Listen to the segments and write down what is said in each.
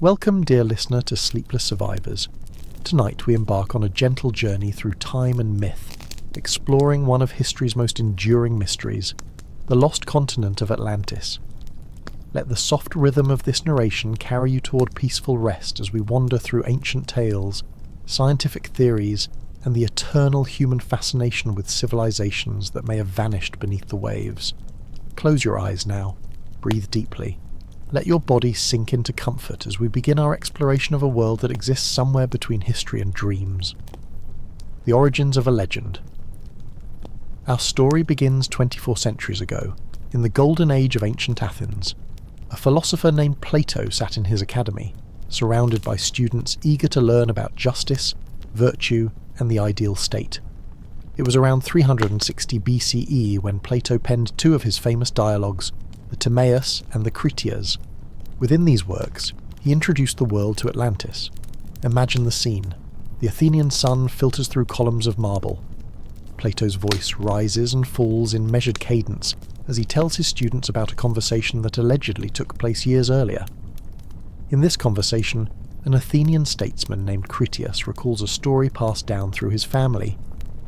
Welcome, dear listener, to Sleepless Survivors. Tonight we embark on a gentle journey through time and myth, exploring one of history's most enduring mysteries, the lost continent of Atlantis. Let the soft rhythm of this narration carry you toward peaceful rest as we wander through ancient tales, scientific theories, and the eternal human fascination with civilizations that may have vanished beneath the waves. Close your eyes now. Breathe deeply. Let your body sink into comfort as we begin our exploration of a world that exists somewhere between history and dreams. The origins of a legend. Our story begins 24 centuries ago, in the golden age of ancient Athens. A philosopher named Plato sat in his academy, surrounded by students eager to learn about justice, virtue, and the ideal state. It was around 360 BCE when Plato penned two of his famous dialogues, the Timaeus and the Critias. Within these works, he introduced the world to Atlantis. Imagine the scene. The Athenian sun filters through columns of marble. Plato's voice rises and falls in measured cadence as he tells his students about a conversation that allegedly took place years earlier. In this conversation, an Athenian statesman named Critias recalls a story passed down through his family,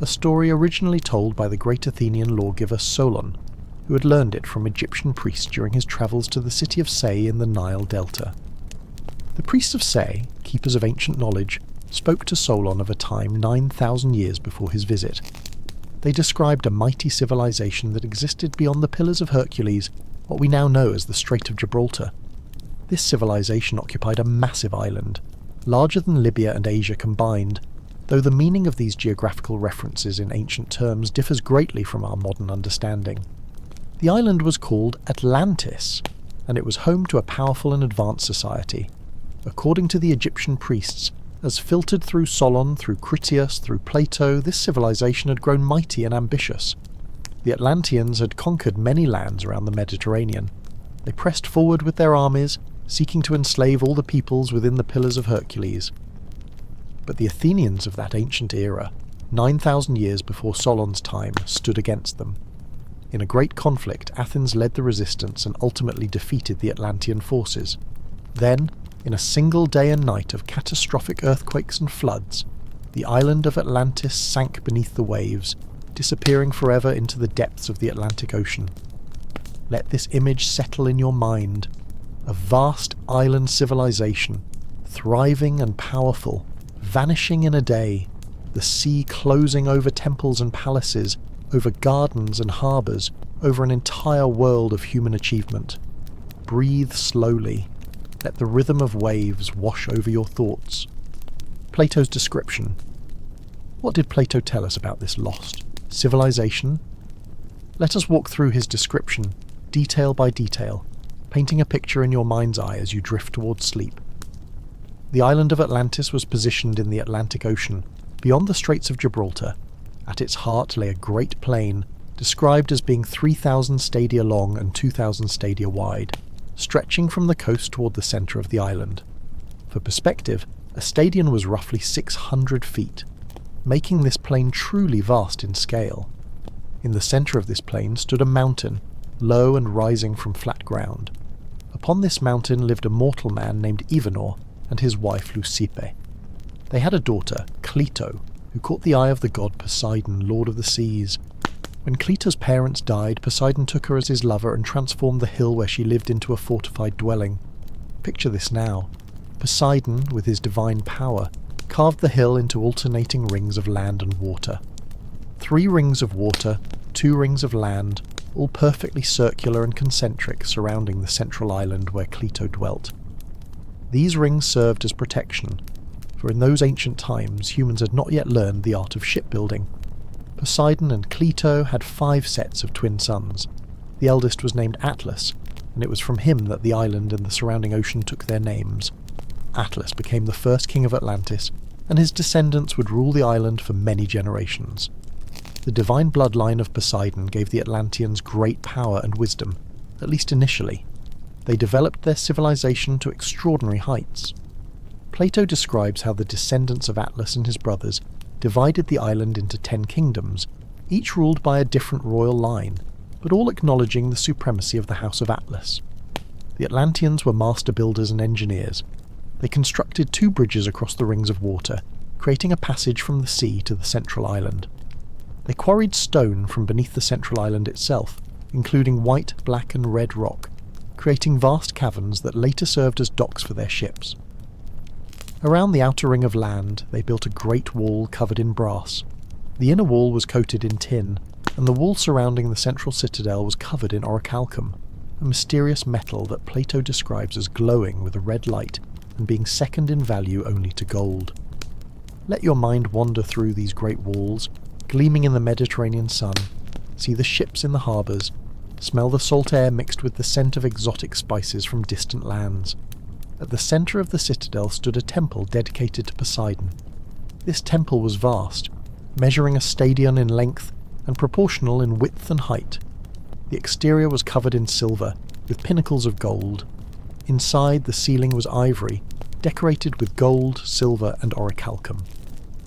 a story originally told by the great Athenian lawgiver Solon, who had learned it from Egyptian priests during his travels to the city of Say in the Nile Delta. The priests of Say, keepers of ancient knowledge, spoke to Solon of a time 9,000 years before his visit. They described a mighty civilization that existed beyond the Pillars of Hercules, what we now know as the Strait of Gibraltar. This civilization occupied a massive island, larger than Libya and Asia combined, though the meaning of these geographical references in ancient terms differs greatly from our modern understanding. The island was called Atlantis, and it was home to a powerful and advanced society. According to the Egyptian priests, as filtered through Solon, through Critias, through Plato, this civilization had grown mighty and ambitious. The Atlanteans had conquered many lands around the Mediterranean. They pressed forward with their armies, seeking to enslave all the peoples within the Pillars of Hercules. But the Athenians of that ancient era, 9,000 years before Solon's time, stood against them. In a great conflict, Athens led the resistance and ultimately defeated the Atlantean forces. Then, in a single day and night of catastrophic earthquakes and floods, the island of Atlantis sank beneath the waves, disappearing forever into the depths of the Atlantic Ocean. Let this image settle in your mind. A vast island civilization, thriving and powerful, vanishing in a day, the sea closing over temples and palaces, over gardens and harbours, over an entire world of human achievement. Breathe slowly. Let the rhythm of waves wash over your thoughts. Plato's description. What did Plato tell us about this lost civilization? Let us walk through his description, detail by detail, painting a picture in your mind's eye as you drift towards sleep. The island of Atlantis was positioned in the Atlantic Ocean, beyond the Straits of Gibraltar. At its heart lay a great plain, described as being 3,000 stadia long and 2,000 stadia wide, stretching from the coast toward the centre of the island. For perspective, a stadion was roughly 600 feet, making this plain truly vast in scale. In the centre of this plain stood a mountain, low and rising from flat ground. Upon this mountain lived a mortal man named Ivanor and his wife Leucippe. They had a daughter, Cleito, who caught the eye of the god Poseidon, lord of the seas. When Cleito's parents died, Poseidon took her as his lover and transformed the hill where she lived into a fortified dwelling. Picture this now. Poseidon, with his divine power, carved the hill into alternating rings of land and water. 3 rings of water, 2 rings of land, all perfectly circular and concentric, surrounding the central island where Cleito dwelt. These rings served as protection, for in those ancient times humans had not yet learned the art of shipbuilding. Poseidon and Cleito had 5 sets of twin sons. The eldest was named Atlas, and it was from him that the island and the surrounding ocean took their names. Atlas became the first king of Atlantis, and his descendants would rule the island for many generations. The divine bloodline of Poseidon gave the Atlanteans great power and wisdom, at least initially. They developed their civilization to extraordinary heights. Plato describes how the descendants of Atlas and his brothers divided the island into 10 kingdoms, each ruled by a different royal line, but all acknowledging the supremacy of the House of Atlas. The Atlanteans were master builders and engineers. They constructed 2 bridges across the rings of water, creating a passage from the sea to the central island. They quarried stone from beneath the central island itself, including white, black and red rock, creating vast caverns that later served as docks for their ships. Around the outer ring of land, they built a great wall covered in brass. The inner wall was coated in tin, and the wall surrounding the central citadel was covered in orichalcum, a mysterious metal that Plato describes as glowing with a red light and being second in value only to gold. Let your mind wander through these great walls, gleaming in the Mediterranean sun, see the ships in the harbours, smell the salt air mixed with the scent of exotic spices from distant lands. At the centre of the citadel stood a temple dedicated to Poseidon. This temple was vast, measuring a stadion in length and proportional in width and height. The exterior was covered in silver, with pinnacles of gold. Inside, the ceiling was ivory, decorated with gold, silver and orichalcum.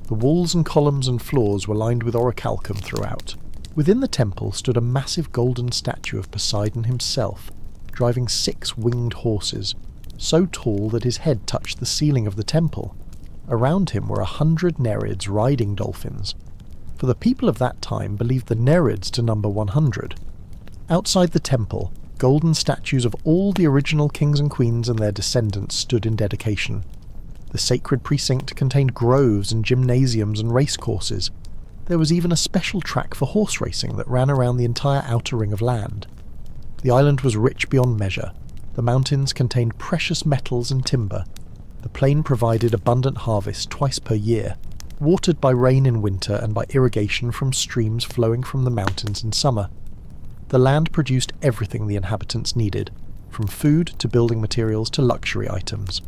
The walls and columns and floors were lined with orichalcum throughout. Within the temple stood a massive golden statue of Poseidon himself, driving 6 winged horses, so tall that his head touched the ceiling of the temple. Around him were 100 Nereids riding dolphins, for the people of that time believed the Nereids to number 100. Outside the temple, golden statues of all the original kings and queens and their descendants stood in dedication. The sacred precinct contained groves and gymnasiums and racecourses. There was even a special track for horse racing that ran around the entire outer ring of land. The island was rich beyond measure. The mountains contained precious metals and timber. The plain provided abundant harvest twice per year, watered by rain in winter and by irrigation from streams flowing from the mountains in summer. The land produced everything the inhabitants needed, from food to building materials to luxury items.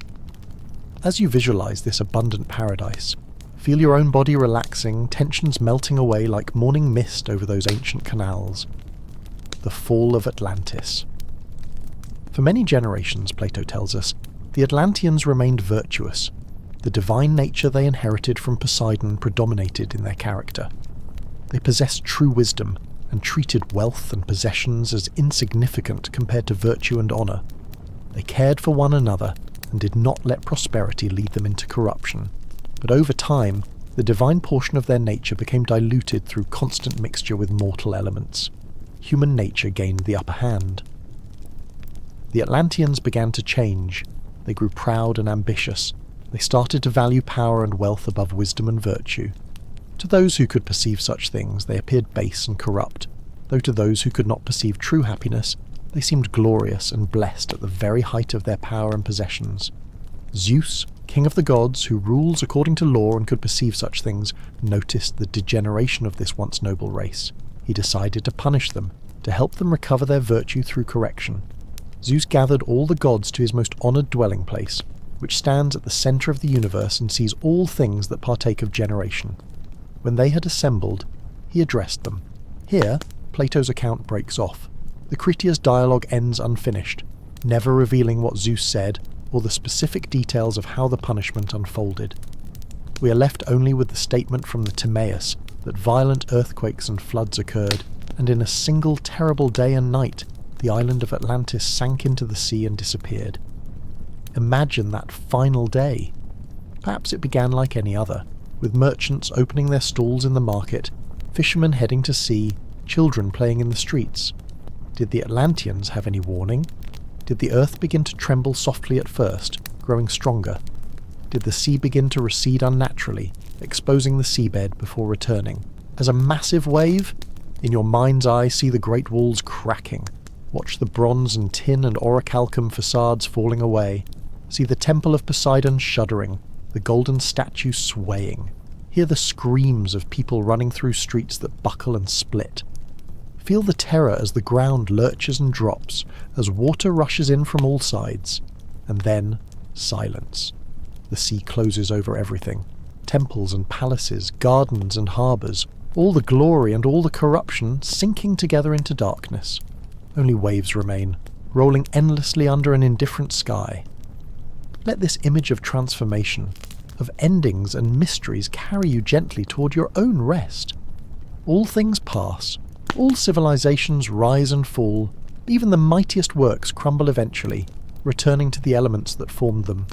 As you visualize this abundant paradise, feel your own body relaxing, tensions melting away like morning mist over those ancient canals. The fall of Atlantis. For many generations, Plato tells us, the Atlanteans remained virtuous. The divine nature they inherited from Poseidon predominated in their character. They possessed true wisdom and treated wealth and possessions as insignificant compared to virtue and honour. They cared for one another and did not let prosperity lead them into corruption. But over time, the divine portion of their nature became diluted through constant mixture with mortal elements. Human nature gained the upper hand. The Atlanteans began to change. They grew proud and ambitious. They started to value power and wealth above wisdom and virtue. To those who could perceive such things, they appeared base and corrupt, though to those who could not perceive true happiness, they seemed glorious and blessed at the very height of their power and possessions. Zeus, king of the gods, who rules according to law and could perceive such things, noticed the degeneration of this once noble race. He decided to punish them, to help them recover their virtue through correction. Zeus gathered all the gods to his most honoured dwelling place, which stands at the centre of the universe and sees all things that partake of generation. When they had assembled, he addressed them. Here, Plato's account breaks off. The Critias dialogue ends unfinished, never revealing what Zeus said or the specific details of how the punishment unfolded. We are left only with the statement from the Timaeus that violent earthquakes and floods occurred, and in a single terrible day and night, the island of Atlantis sank into the sea and disappeared. Imagine that final day. Perhaps it began like any other, with merchants opening their stalls in the market, fishermen heading to sea, children playing in the streets. Did the Atlanteans have any warning? Did the earth begin to tremble softly at first, growing stronger? Did the sea begin to recede unnaturally, exposing the seabed before returning? As a massive wave? In your mind's eye, see the great walls cracking. Watch the bronze and tin and orichalcum facades falling away. See the temple of Poseidon shuddering, the golden statue swaying. Hear the screams of people running through streets that buckle and split. Feel the terror as the ground lurches and drops, as water rushes in from all sides. And then, silence. The sea closes over everything. Temples and palaces, gardens and harbours, all the glory and all the corruption sinking together into darkness. Only waves remain, rolling endlessly under an indifferent sky. Let this image of transformation, of endings and mysteries carry you gently toward your own rest. All things pass. All civilizations rise and fall, even the mightiest works crumble eventually, returning to the elements that formed them.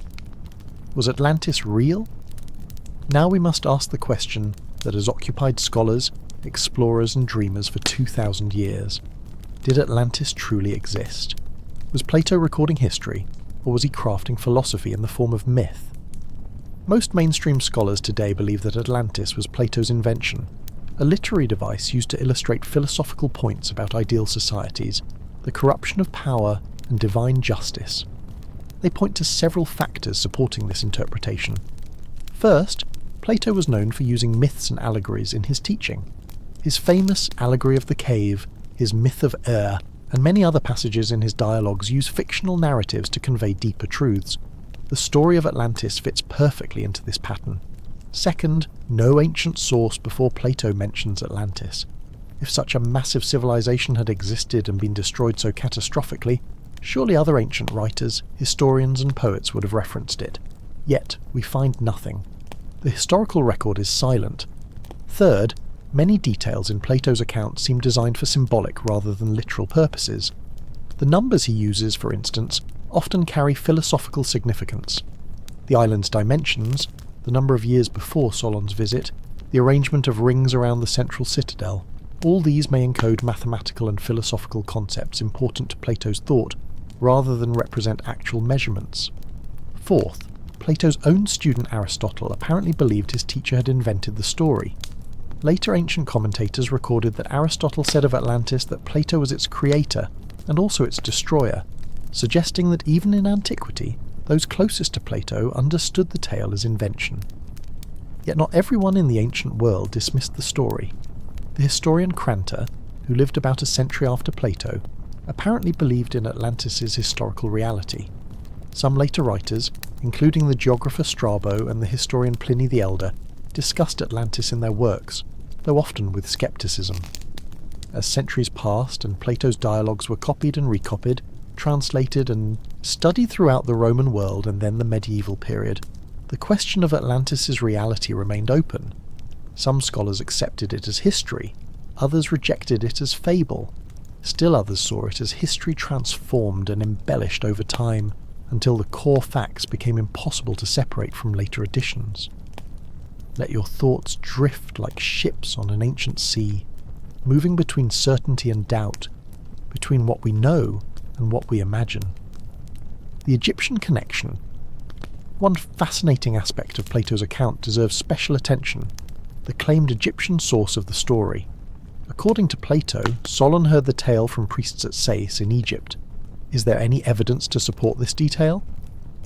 Was Atlantis real? Now we must ask the question that has occupied scholars, explorers and dreamers for 2,000 years. Did Atlantis truly exist? Was Plato recording history, or was he crafting philosophy in the form of myth? Most mainstream scholars today believe that Atlantis was Plato's invention, a literary device used to illustrate philosophical points about ideal societies, the corruption of power and divine justice. They point to several factors supporting this interpretation. First, Plato was known for using myths and allegories in his teaching. His famous allegory of the cave, his myth of Ur, and many other passages in his dialogues use fictional narratives to convey deeper truths. The story of Atlantis fits perfectly into this pattern. Second, no ancient source before Plato mentions Atlantis. If such a massive civilization had existed and been destroyed so catastrophically, surely other ancient writers, historians and poets would have referenced it. Yet, we find nothing. The historical record is silent. Third, many details in Plato's account seem designed for symbolic rather than literal purposes. The numbers he uses, for instance, often carry philosophical significance. The island's dimensions, the number of years before Solon's visit, the arrangement of rings around the central citadel, all these may encode mathematical and philosophical concepts important to Plato's thought, rather than represent actual measurements. Fourth, Plato's own student Aristotle apparently believed his teacher had invented the story. Later ancient commentators recorded that Aristotle said of Atlantis that Plato was its creator and also its destroyer, suggesting that even in antiquity, those closest to Plato understood the tale as invention. Yet not everyone in the ancient world dismissed the story. The historian Crantor, who lived about a century after Plato, apparently believed in Atlantis' historical reality. Some later writers, including the geographer Strabo and the historian Pliny the Elder, discussed Atlantis in their works, though often with skepticism. As centuries passed and Plato's dialogues were copied and recopied, translated and studied throughout the Roman world and then the medieval period, the question of Atlantis' reality remained open. Some scholars accepted it as history, others rejected it as fable. Still others saw it as history transformed and embellished over time, until the core facts became impossible to separate from later additions. Let your thoughts drift like ships on an ancient sea, moving between certainty and doubt, between what we know and what we imagine. The Egyptian connection. One fascinating aspect of Plato's account deserves special attention: the claimed Egyptian source of the story. According to Plato, Solon heard the tale from priests at Sais in Egypt. Is there any evidence to support this detail?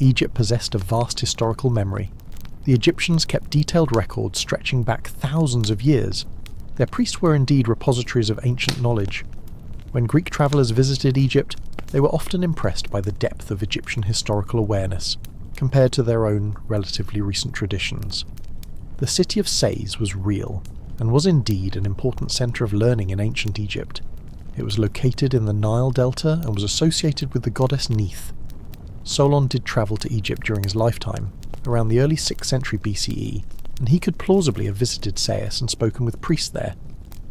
Egypt possessed a vast historical memory. The Egyptians kept detailed records stretching back thousands of years. Their priests were indeed repositories of ancient knowledge. When Greek travellers visited Egypt, they were often impressed by the depth of Egyptian historical awareness, compared to their own relatively recent traditions. The city of Sais was real, and was indeed an important centre of learning in ancient Egypt. It was located in the Nile Delta and was associated with the goddess Neith. Solon did travel to Egypt during his lifetime, around the early 6th century BCE, and he could plausibly have visited Sais and spoken with priests there.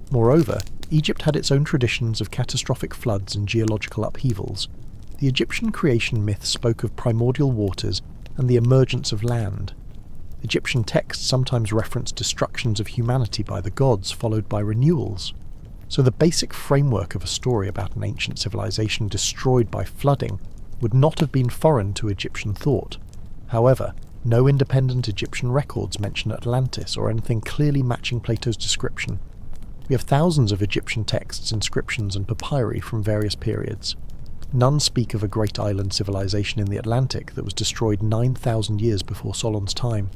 Moreover, Egypt had its own traditions of catastrophic floods and geological upheavals. The Egyptian creation myth spoke of primordial waters and the emergence of land. Egyptian texts sometimes referenced destructions of humanity by the gods followed by renewals. So the basic framework of a story about an ancient civilization destroyed by flooding would not have been foreign to Egyptian thought. However, no independent Egyptian records mention Atlantis or anything clearly matching Plato's description. We have thousands of Egyptian texts, inscriptions and papyri from various periods. None speak of a great island civilization in the Atlantic that was destroyed 9,000 years before Solon's time.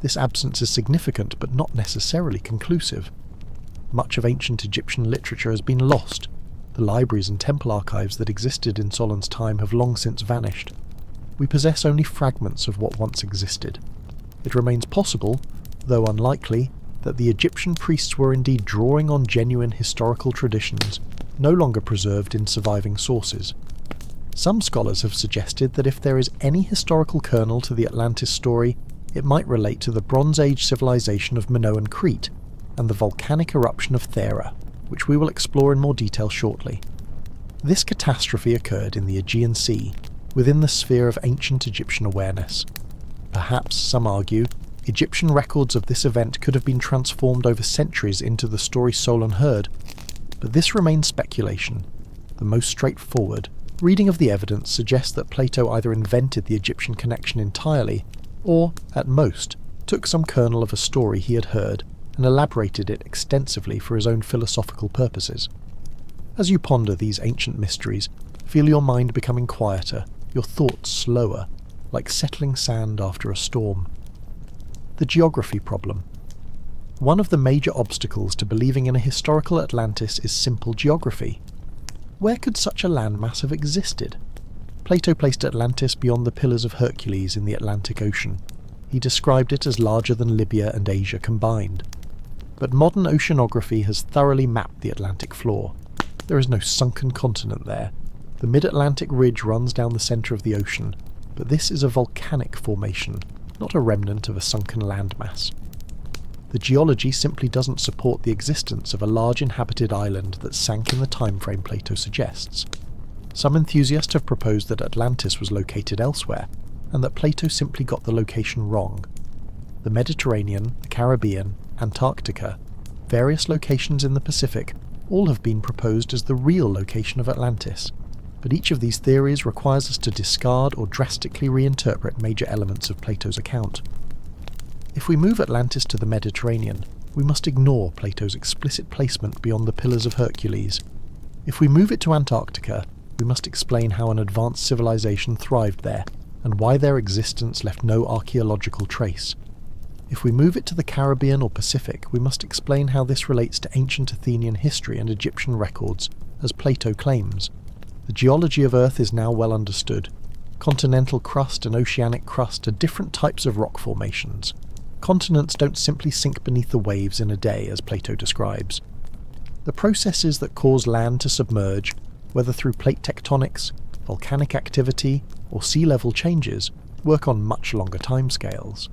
This absence is significant but not necessarily conclusive. Much of ancient Egyptian literature has been lost. The libraries and temple archives that existed in Solon's time have long since vanished. We possess only fragments of what once existed. It remains possible, though unlikely, that the Egyptian priests were indeed drawing on genuine historical traditions, no longer preserved in surviving sources. Some scholars have suggested that if there is any historical kernel to the Atlantis story, it might relate to the Bronze Age civilization of Minoan Crete, and the volcanic eruption of Thera, which we will explore in more detail shortly. This catastrophe occurred in the Aegean Sea, within the sphere of ancient Egyptian awareness. Perhaps, some argue, Egyptian records of this event could have been transformed over centuries into the story Solon heard, but this remains speculation. The most straightforward reading of the evidence suggests that Plato either invented the Egyptian connection entirely, or, at most, took some kernel of a story he had heard and elaborated it extensively for his own philosophical purposes. As you ponder these ancient mysteries, feel your mind becoming quieter, your thoughts slower, like settling sand after a storm. The geography problem. One of the major obstacles to believing in a historical Atlantis is simple geography. Where could such a landmass have existed? Plato placed Atlantis beyond the Pillars of Hercules in the Atlantic Ocean. He described it as larger than Libya and Asia combined. But modern oceanography has thoroughly mapped the Atlantic floor. There is no sunken continent there. The mid-Atlantic ridge runs down the centre of the ocean, but this is a volcanic formation, not a remnant of a sunken landmass. The geology simply doesn't support the existence of a large inhabited island that sank in the time frame Plato suggests. Some enthusiasts have proposed that Atlantis was located elsewhere, and that Plato simply got the location wrong. The Mediterranean, the Caribbean, Antarctica, various locations in the Pacific, all have been proposed as the real location of Atlantis, but each of these theories requires us to discard or drastically reinterpret major elements of Plato's account. If we move Atlantis to the Mediterranean, we must ignore Plato's explicit placement beyond the Pillars of Hercules. If we move it to Antarctica, we must explain how an advanced civilization thrived there, and why their existence left no archaeological trace. If we move it to the Caribbean or Pacific, we must explain how this relates to ancient Athenian history and Egyptian records, as Plato claims. The geology of Earth is now well understood. Continental crust and oceanic crust are different types of rock formations. Continents don't simply sink beneath the waves in a day, as Plato describes. The processes that cause land to submerge, whether through plate tectonics, volcanic activity, or sea level changes, work on much longer timescales.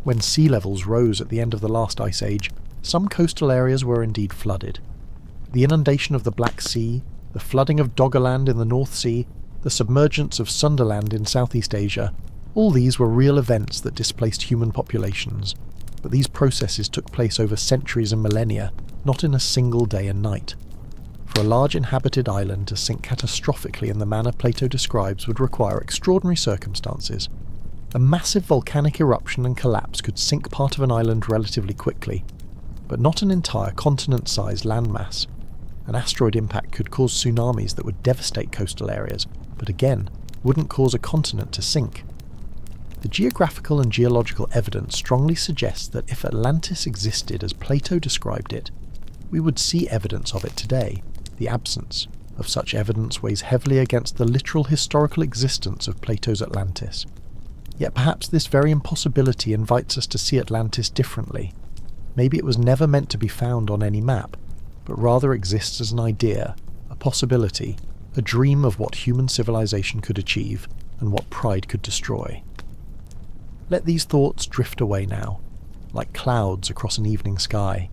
When sea levels rose at the end of the last ice age, some coastal areas were indeed flooded. The inundation of the Black Sea, the flooding of Doggerland in the North Sea, the submergence of Sunderland in Southeast Asia, all these were real events that displaced human populations, but these processes took place over centuries and millennia, not in a single day and night. For a large inhabited island to sink catastrophically in the manner Plato describes would require extraordinary circumstances. A massive volcanic eruption and collapse could sink part of an island relatively quickly, but not an entire continent-sized landmass. An asteroid impact could cause tsunamis that would devastate coastal areas, but again, wouldn't cause a continent to sink. The geographical and geological evidence strongly suggests that if Atlantis existed as Plato described it, we would see evidence of it today. The absence of such evidence weighs heavily against the literal historical existence of Plato's Atlantis. Yet perhaps this very impossibility invites us to see Atlantis differently. Maybe it was never meant to be found on any map, but rather exists as an idea, a possibility, a dream of what human civilization could achieve and what pride could destroy. Let these thoughts drift away now, like clouds across an evening sky.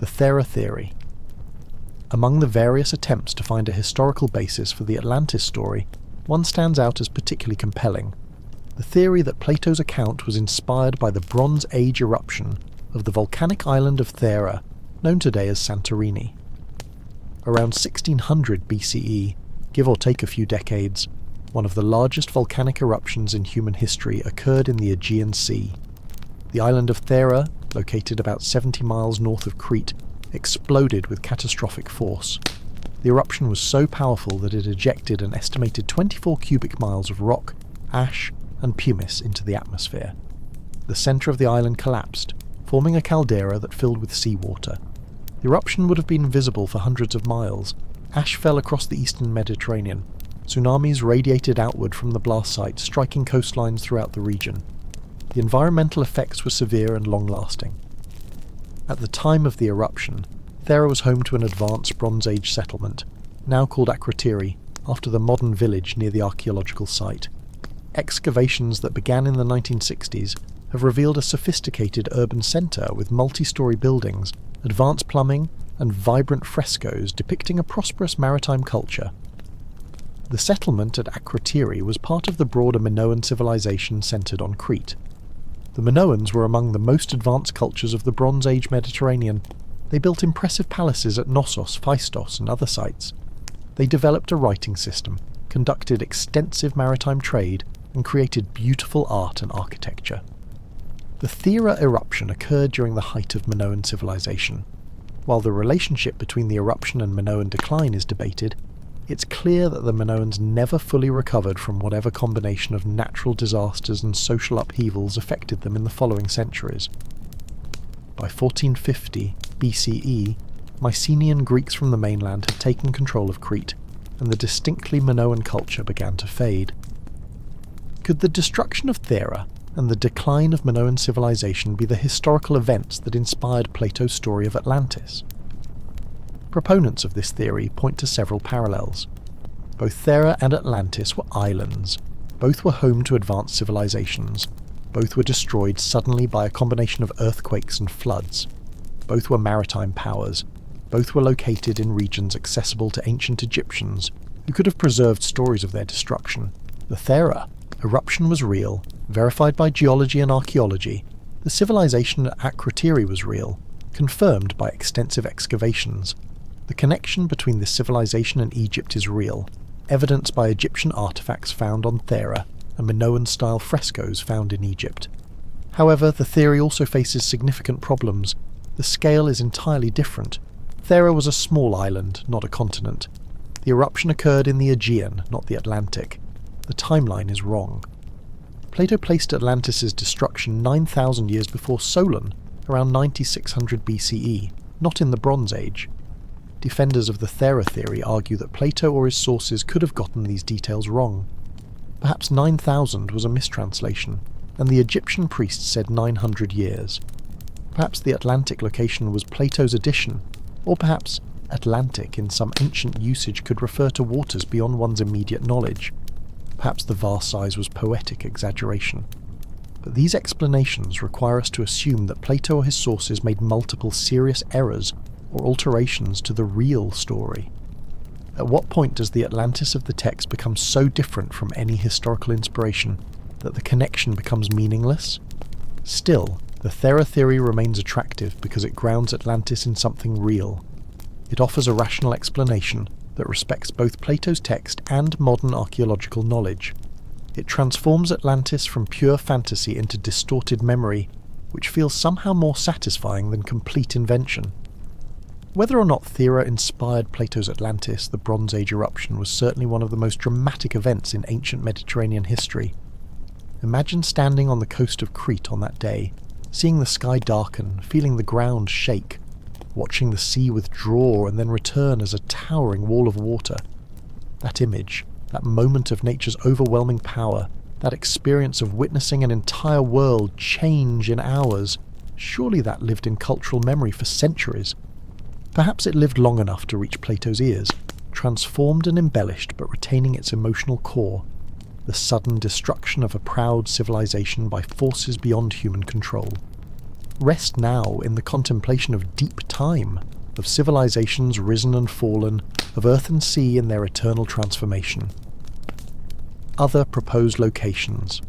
The Thera theory. Among the various attempts to find a historical basis for the Atlantis story, one stands out as particularly compelling: the theory that Plato's account was inspired by the Bronze Age eruption of the volcanic island of Thera, known today as Santorini. Around 1600 BCE, give or take a few decades, one of the largest volcanic eruptions in human history occurred in the Aegean Sea. The island of Thera, located about 70 miles north of Crete, exploded with catastrophic force. The eruption was so powerful that it ejected an estimated 24 cubic miles of rock, ash, and pumice into the atmosphere. The centre of the island collapsed, forming a caldera that filled with seawater. The eruption would have been visible for hundreds of miles. Ash fell across the eastern Mediterranean. Tsunamis radiated outward from the blast site, striking coastlines throughout the region. The environmental effects were severe and long-lasting. At the time of the eruption, Thera was home to an advanced Bronze Age settlement, now called Akrotiri, after the modern village near the archaeological site. Excavations that began in the 1960s have revealed a sophisticated urban centre with multi-storey buildings, advanced plumbing, and vibrant frescoes depicting a prosperous maritime culture. The settlement at Akrotiri was part of the broader Minoan civilization centred on Crete. The Minoans were among the most advanced cultures of the Bronze Age Mediterranean. They built impressive palaces at Knossos, Phaistos and other sites. They developed a writing system, conducted extensive maritime trade, and created beautiful art and architecture. The Thera eruption occurred during the height of Minoan civilization. While the relationship between the eruption and Minoan decline is debated, it's clear that the Minoans never fully recovered from whatever combination of natural disasters and social upheavals affected them in the following centuries. By 1450 BCE, Mycenaean Greeks from the mainland had taken control of Crete, and the distinctly Minoan culture began to fade. Could the destruction of Thera and the decline of Minoan civilization be the historical events that inspired Plato's story of Atlantis? Proponents of this theory point to several parallels. Both Thera and Atlantis were islands. Both were home to advanced civilizations. Both were destroyed suddenly by a combination of earthquakes and floods. Both were maritime powers. Both were located in regions accessible to ancient Egyptians, who could have preserved stories of their destruction. The Thera eruption was real, verified by geology and archaeology. The civilization at Akrotiri was real, confirmed by extensive excavations. The connection between this civilization and Egypt is real, evidenced by Egyptian artifacts found on Thera and Minoan-style frescoes found in Egypt. However, the theory also faces significant problems. The scale is entirely different. Thera was a small island, not a continent. The eruption occurred in the Aegean, not the Atlantic. The timeline is wrong. Plato placed Atlantis' destruction 9,000 years before Solon, around 9600 BCE, not in the Bronze Age. Defenders of the Thera theory argue that Plato or his sources could have gotten these details wrong. Perhaps 9,000 was a mistranslation, and the Egyptian priests said 900 years. Perhaps the Atlantic location was Plato's addition, or perhaps Atlantic in some ancient usage could refer to waters beyond one's immediate knowledge. Perhaps the vast size was poetic exaggeration. But these explanations require us to assume that Plato or his sources made multiple serious errors or alterations to the real story. At what point does the Atlantis of the text become so different from any historical inspiration that the connection becomes meaningless? Still, the Thera theory remains attractive because it grounds Atlantis in something real. It offers a rational explanation that respects both Plato's text and modern archaeological knowledge. It transforms Atlantis from pure fantasy into distorted memory, which feels somehow more satisfying than complete invention. Whether or not Thera inspired Plato's Atlantis, the Bronze Age eruption was certainly one of the most dramatic events in ancient Mediterranean history. Imagine standing on the coast of Crete on that day, seeing the sky darken, feeling the ground shake, watching the sea withdraw and then return as a towering wall of water. That image, that moment of nature's overwhelming power, that experience of witnessing an entire world change in hours, surely that lived in cultural memory for centuries. Perhaps it lived long enough to reach Plato's ears, transformed and embellished but retaining its emotional core, the sudden destruction of a proud civilization by forces beyond human control. Rest now in the contemplation of deep time, of civilizations risen and fallen, of earth and sea in their eternal transformation. Other proposed locations.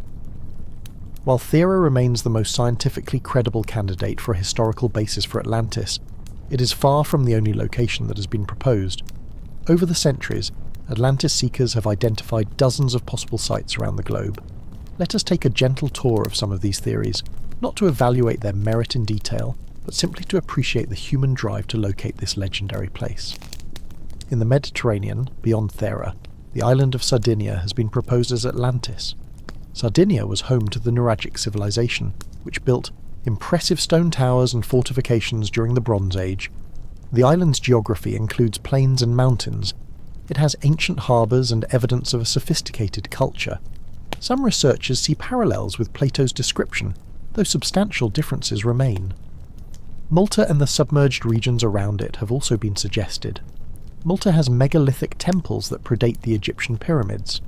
While Thera remains the most scientifically credible candidate for a historical basis for Atlantis, it is far from the only location that has been proposed. Over the centuries, Atlantis seekers have identified dozens of possible sites around the globe. Let us take a gentle tour of some of these theories, not to evaluate their merit in detail, but simply to appreciate the human drive to locate this legendary place. In the Mediterranean, beyond Thera, the island of Sardinia has been proposed as Atlantis. Sardinia was home to the Nuragic civilization, which built impressive stone towers and fortifications during the Bronze Age. The island's geography includes plains and mountains. It has ancient harbours and evidence of a sophisticated culture. Some researchers see parallels with Plato's description, though substantial differences remain. Malta and the submerged regions around it have also been suggested. Malta has megalithic temples that predate the Egyptian pyramids.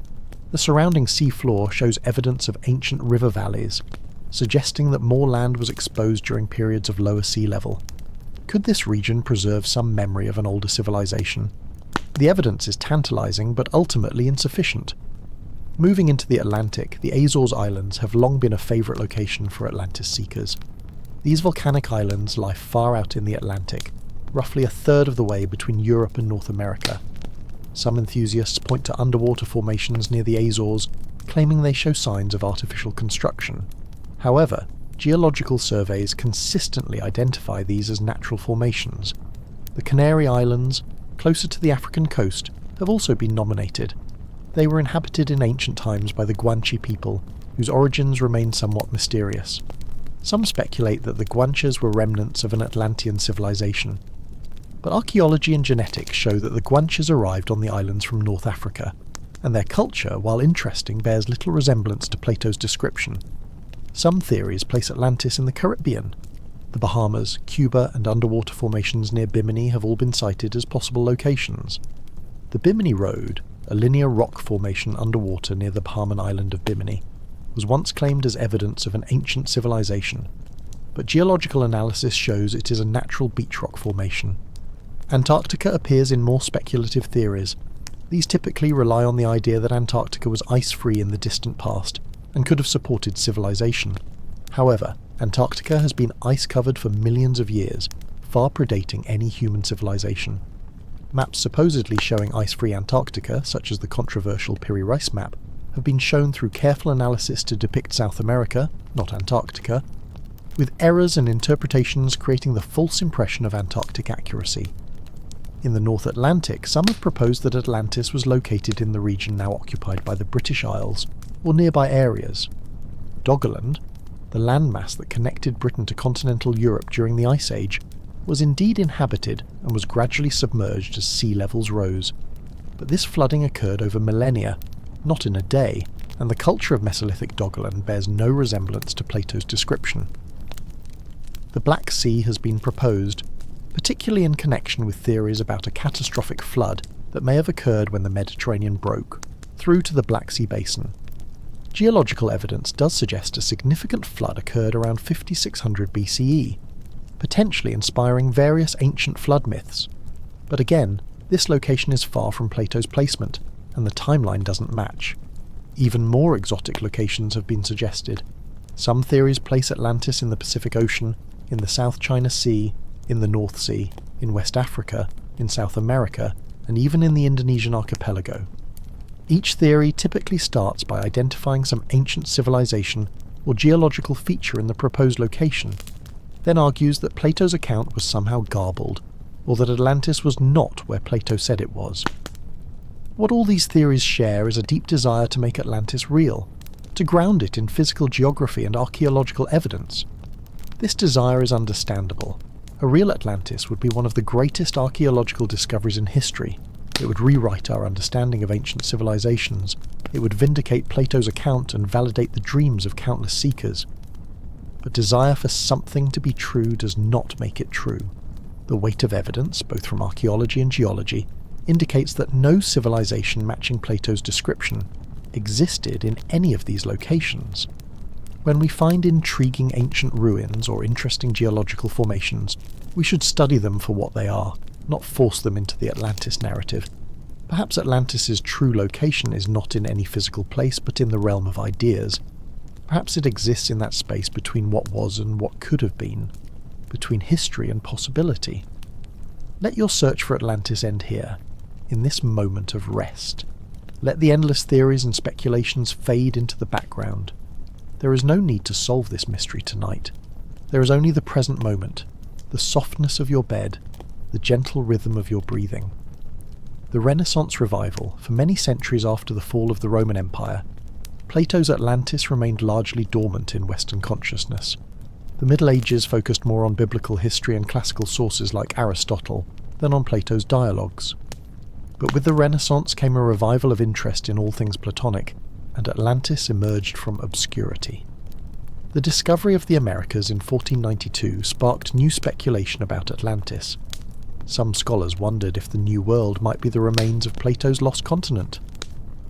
The surrounding seafloor shows evidence of ancient river valleys, suggesting that more land was exposed during periods of lower sea level. Could this region preserve some memory of an older civilization? The evidence is tantalizing but ultimately insufficient. Moving into the Atlantic, the Azores Islands have long been a favourite location for Atlantis seekers. These volcanic islands lie far out in the Atlantic, roughly a third of the way between Europe and North America. Some enthusiasts point to underwater formations near the Azores, claiming they show signs of artificial construction. However, geological surveys consistently identify these as natural formations. The Canary Islands, closer to the African coast, have also been nominated. They were inhabited in ancient times by the Guanche people, whose origins remain somewhat mysterious. Some speculate that the Guanches were remnants of an Atlantean civilization. But archaeology and genetics show that the Guanches arrived on the islands from North Africa, and their culture, while interesting, bears little resemblance to Plato's description. Some theories place Atlantis in the Caribbean. The Bahamas, Cuba, and underwater formations near Bimini have all been cited as possible locations. The Bimini Road, a linear rock formation underwater near the Bahaman island of Bimini, was once claimed as evidence of an ancient civilization, but geological analysis shows it is a natural beach rock formation. Antarctica appears in more speculative theories. These typically rely on the idea that Antarctica was ice-free in the distant past and could have supported civilization. However, Antarctica has been ice-covered for millions of years, far predating any human civilization. Maps supposedly showing ice-free Antarctica, such as the controversial Piri Reis map, have been shown through careful analysis to depict South America, not Antarctica, with errors and interpretations creating the false impression of Antarctic accuracy. In the North Atlantic, some have proposed that Atlantis was located in the region now occupied by the British Isles, or nearby areas. Doggerland, the landmass that connected Britain to continental Europe during the Ice Age, was indeed inhabited and was gradually submerged as sea levels rose. But this flooding occurred over millennia, not in a day, and the culture of Mesolithic Doggerland bears no resemblance to Plato's description. The Black Sea has been proposed, particularly in connection with theories about a catastrophic flood that may have occurred when the Mediterranean broke, through to the Black Sea basin. Geological evidence does suggest a significant flood occurred around 5600 BCE, potentially inspiring various ancient flood myths. But again, this location is far from Plato's placement, and the timeline doesn't match. Even more exotic locations have been suggested. Some theories place Atlantis in the Pacific Ocean, in the South China Sea, in the North Sea, in West Africa, in South America, and even in the Indonesian archipelago. Each theory typically starts by identifying some ancient civilization or geological feature in the proposed location, then argues that Plato's account was somehow garbled, or that Atlantis was not where Plato said it was. What all these theories share is a deep desire to make Atlantis real, to ground it in physical geography and archaeological evidence. This desire is understandable. A real Atlantis would be one of the greatest archaeological discoveries in history. It would rewrite our understanding of ancient civilizations. It would vindicate Plato's account and validate the dreams of countless seekers. But desire for something to be true does not make it true. The weight of evidence, both from archaeology and geology, indicates that no civilization matching Plato's description existed in any of these locations. When we find intriguing ancient ruins or interesting geological formations, we should study them for what they are, not force them into the Atlantis narrative. Perhaps Atlantis's true location is not in any physical place but in the realm of ideas. Perhaps it exists in that space between what was and what could have been, between history and possibility. Let your search for Atlantis end here, in this moment of rest. Let the endless theories and speculations fade into the background. There is no need to solve this mystery tonight. There is only the present moment, the softness of your bed, the gentle rhythm of your breathing. The Renaissance revival, for many centuries after the fall of the Roman Empire, Plato's Atlantis remained largely dormant in Western consciousness. The Middle Ages focused more on biblical history and classical sources like Aristotle than on Plato's dialogues. But with the Renaissance came a revival of interest in all things Platonic, and Atlantis emerged from obscurity. The discovery of the Americas in 1492 sparked new speculation about Atlantis. Some scholars wondered if the New World might be the remains of Plato's lost continent.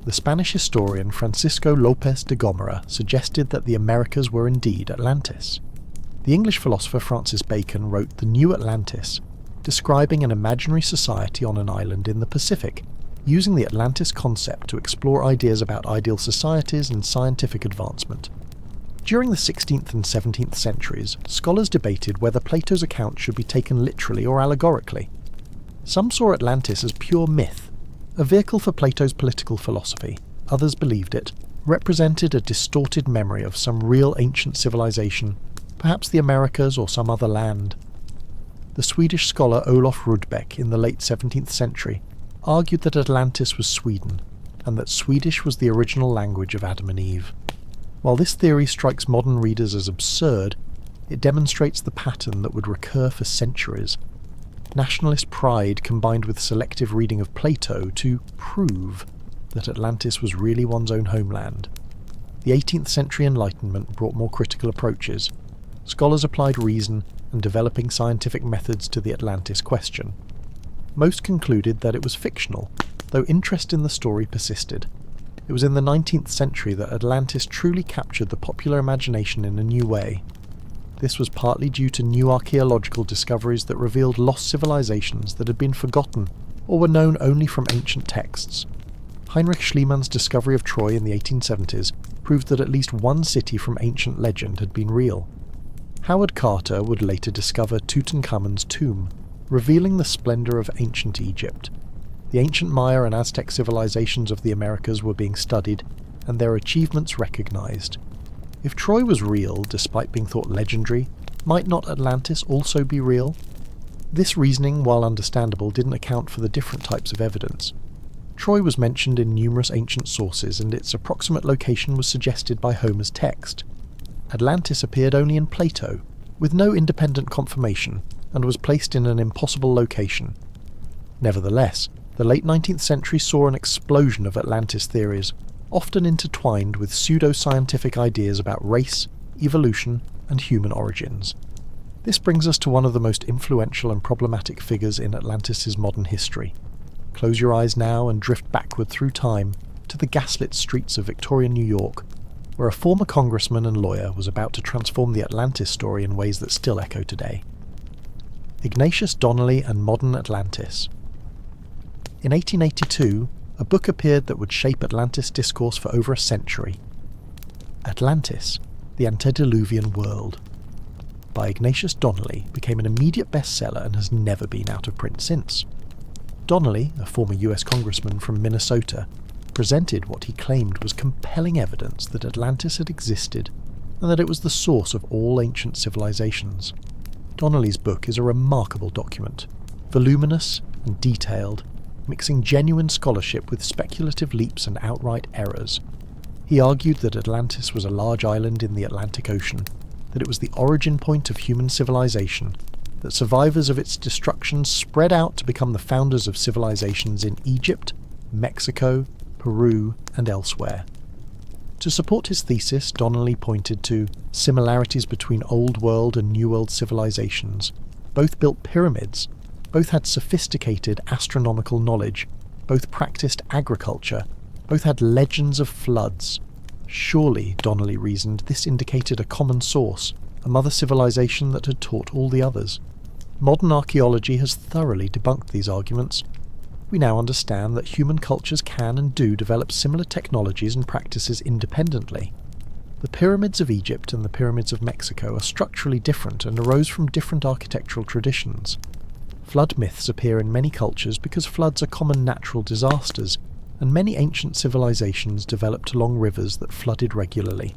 The Spanish historian Francisco López de Gomara suggested that the Americas were indeed Atlantis. The English philosopher Francis Bacon wrote The New Atlantis, describing an imaginary society on an island in the Pacific, using the Atlantis concept to explore ideas about ideal societies and scientific advancement. During the 16th and 17th centuries, scholars debated whether Plato's account should be taken literally or allegorically. Some saw Atlantis as pure myth, a vehicle for Plato's political philosophy. Others believed it represented a distorted memory of some real ancient civilization, perhaps the Americas or some other land. The Swedish scholar Olof Rudbeck in the late 17th century argued that Atlantis was Sweden, and that Swedish was the original language of Adam and Eve. While this theory strikes modern readers as absurd, it demonstrates the pattern that would recur for centuries. Nationalist pride combined with selective reading of Plato to prove that Atlantis was really one's own homeland. The 18th century Enlightenment brought more critical approaches. Scholars applied reason and developing scientific methods to the Atlantis question. Most concluded that it was fictional, though interest in the story persisted. It was in the 19th century that Atlantis truly captured the popular imagination in a new way. This was partly due to new archaeological discoveries that revealed lost civilizations that had been forgotten or were known only from ancient texts. Heinrich Schliemann's discovery of Troy in the 1870s proved that at least one city from ancient legend had been real. Howard Carter would later discover Tutankhamun's tomb, revealing the splendor of ancient Egypt. The ancient Maya and Aztec civilizations of the Americas were being studied, and their achievements recognized. If Troy was real, despite being thought legendary, might not Atlantis also be real? This reasoning, while understandable, didn't account for the different types of evidence. Troy was mentioned in numerous ancient sources, and its approximate location was suggested by Homer's text. Atlantis appeared only in Plato, with no independent confirmation, and was placed in an impossible location. Nevertheless, the late 19th century saw an explosion of Atlantis theories, often intertwined with pseudo-scientific ideas about race, evolution, and human origins. This brings us to one of the most influential and problematic figures in Atlantis' modern history. Close your eyes now and drift backward through time to the gaslit streets of Victorian New York, where a former congressman and lawyer was about to transform the Atlantis story in ways that still echo today. Ignatius Donnelly and Modern Atlantis. In 1882, a book appeared that would shape Atlantis discourse for over a century. Atlantis, the Antediluvian World, by Ignatius Donnelly, became an immediate bestseller and has never been out of print since. Donnelly, a former US congressman from Minnesota, presented what he claimed was compelling evidence that Atlantis had existed and that it was the source of all ancient civilizations. Donnelly's book is a remarkable document, voluminous and detailed, mixing genuine scholarship with speculative leaps and outright errors. He argued that Atlantis was a large island in the Atlantic Ocean, that it was the origin point of human civilization, that survivors of its destruction spread out to become the founders of civilizations in Egypt, Mexico, Peru, and elsewhere. To support his thesis, Donnelly pointed to similarities between Old World and New World civilizations. Both built pyramids, both had sophisticated astronomical knowledge, both practiced agriculture, both had legends of floods. Surely, Donnelly reasoned, this indicated a common source, a mother civilization that had taught all the others. Modern archaeology has thoroughly debunked these arguments. We now understand that human cultures can and do develop similar technologies and practices independently. The pyramids of Egypt and the pyramids of Mexico are structurally different and arose from different architectural traditions. Flood myths appear in many cultures because floods are common natural disasters, and many ancient civilizations developed along rivers that flooded regularly.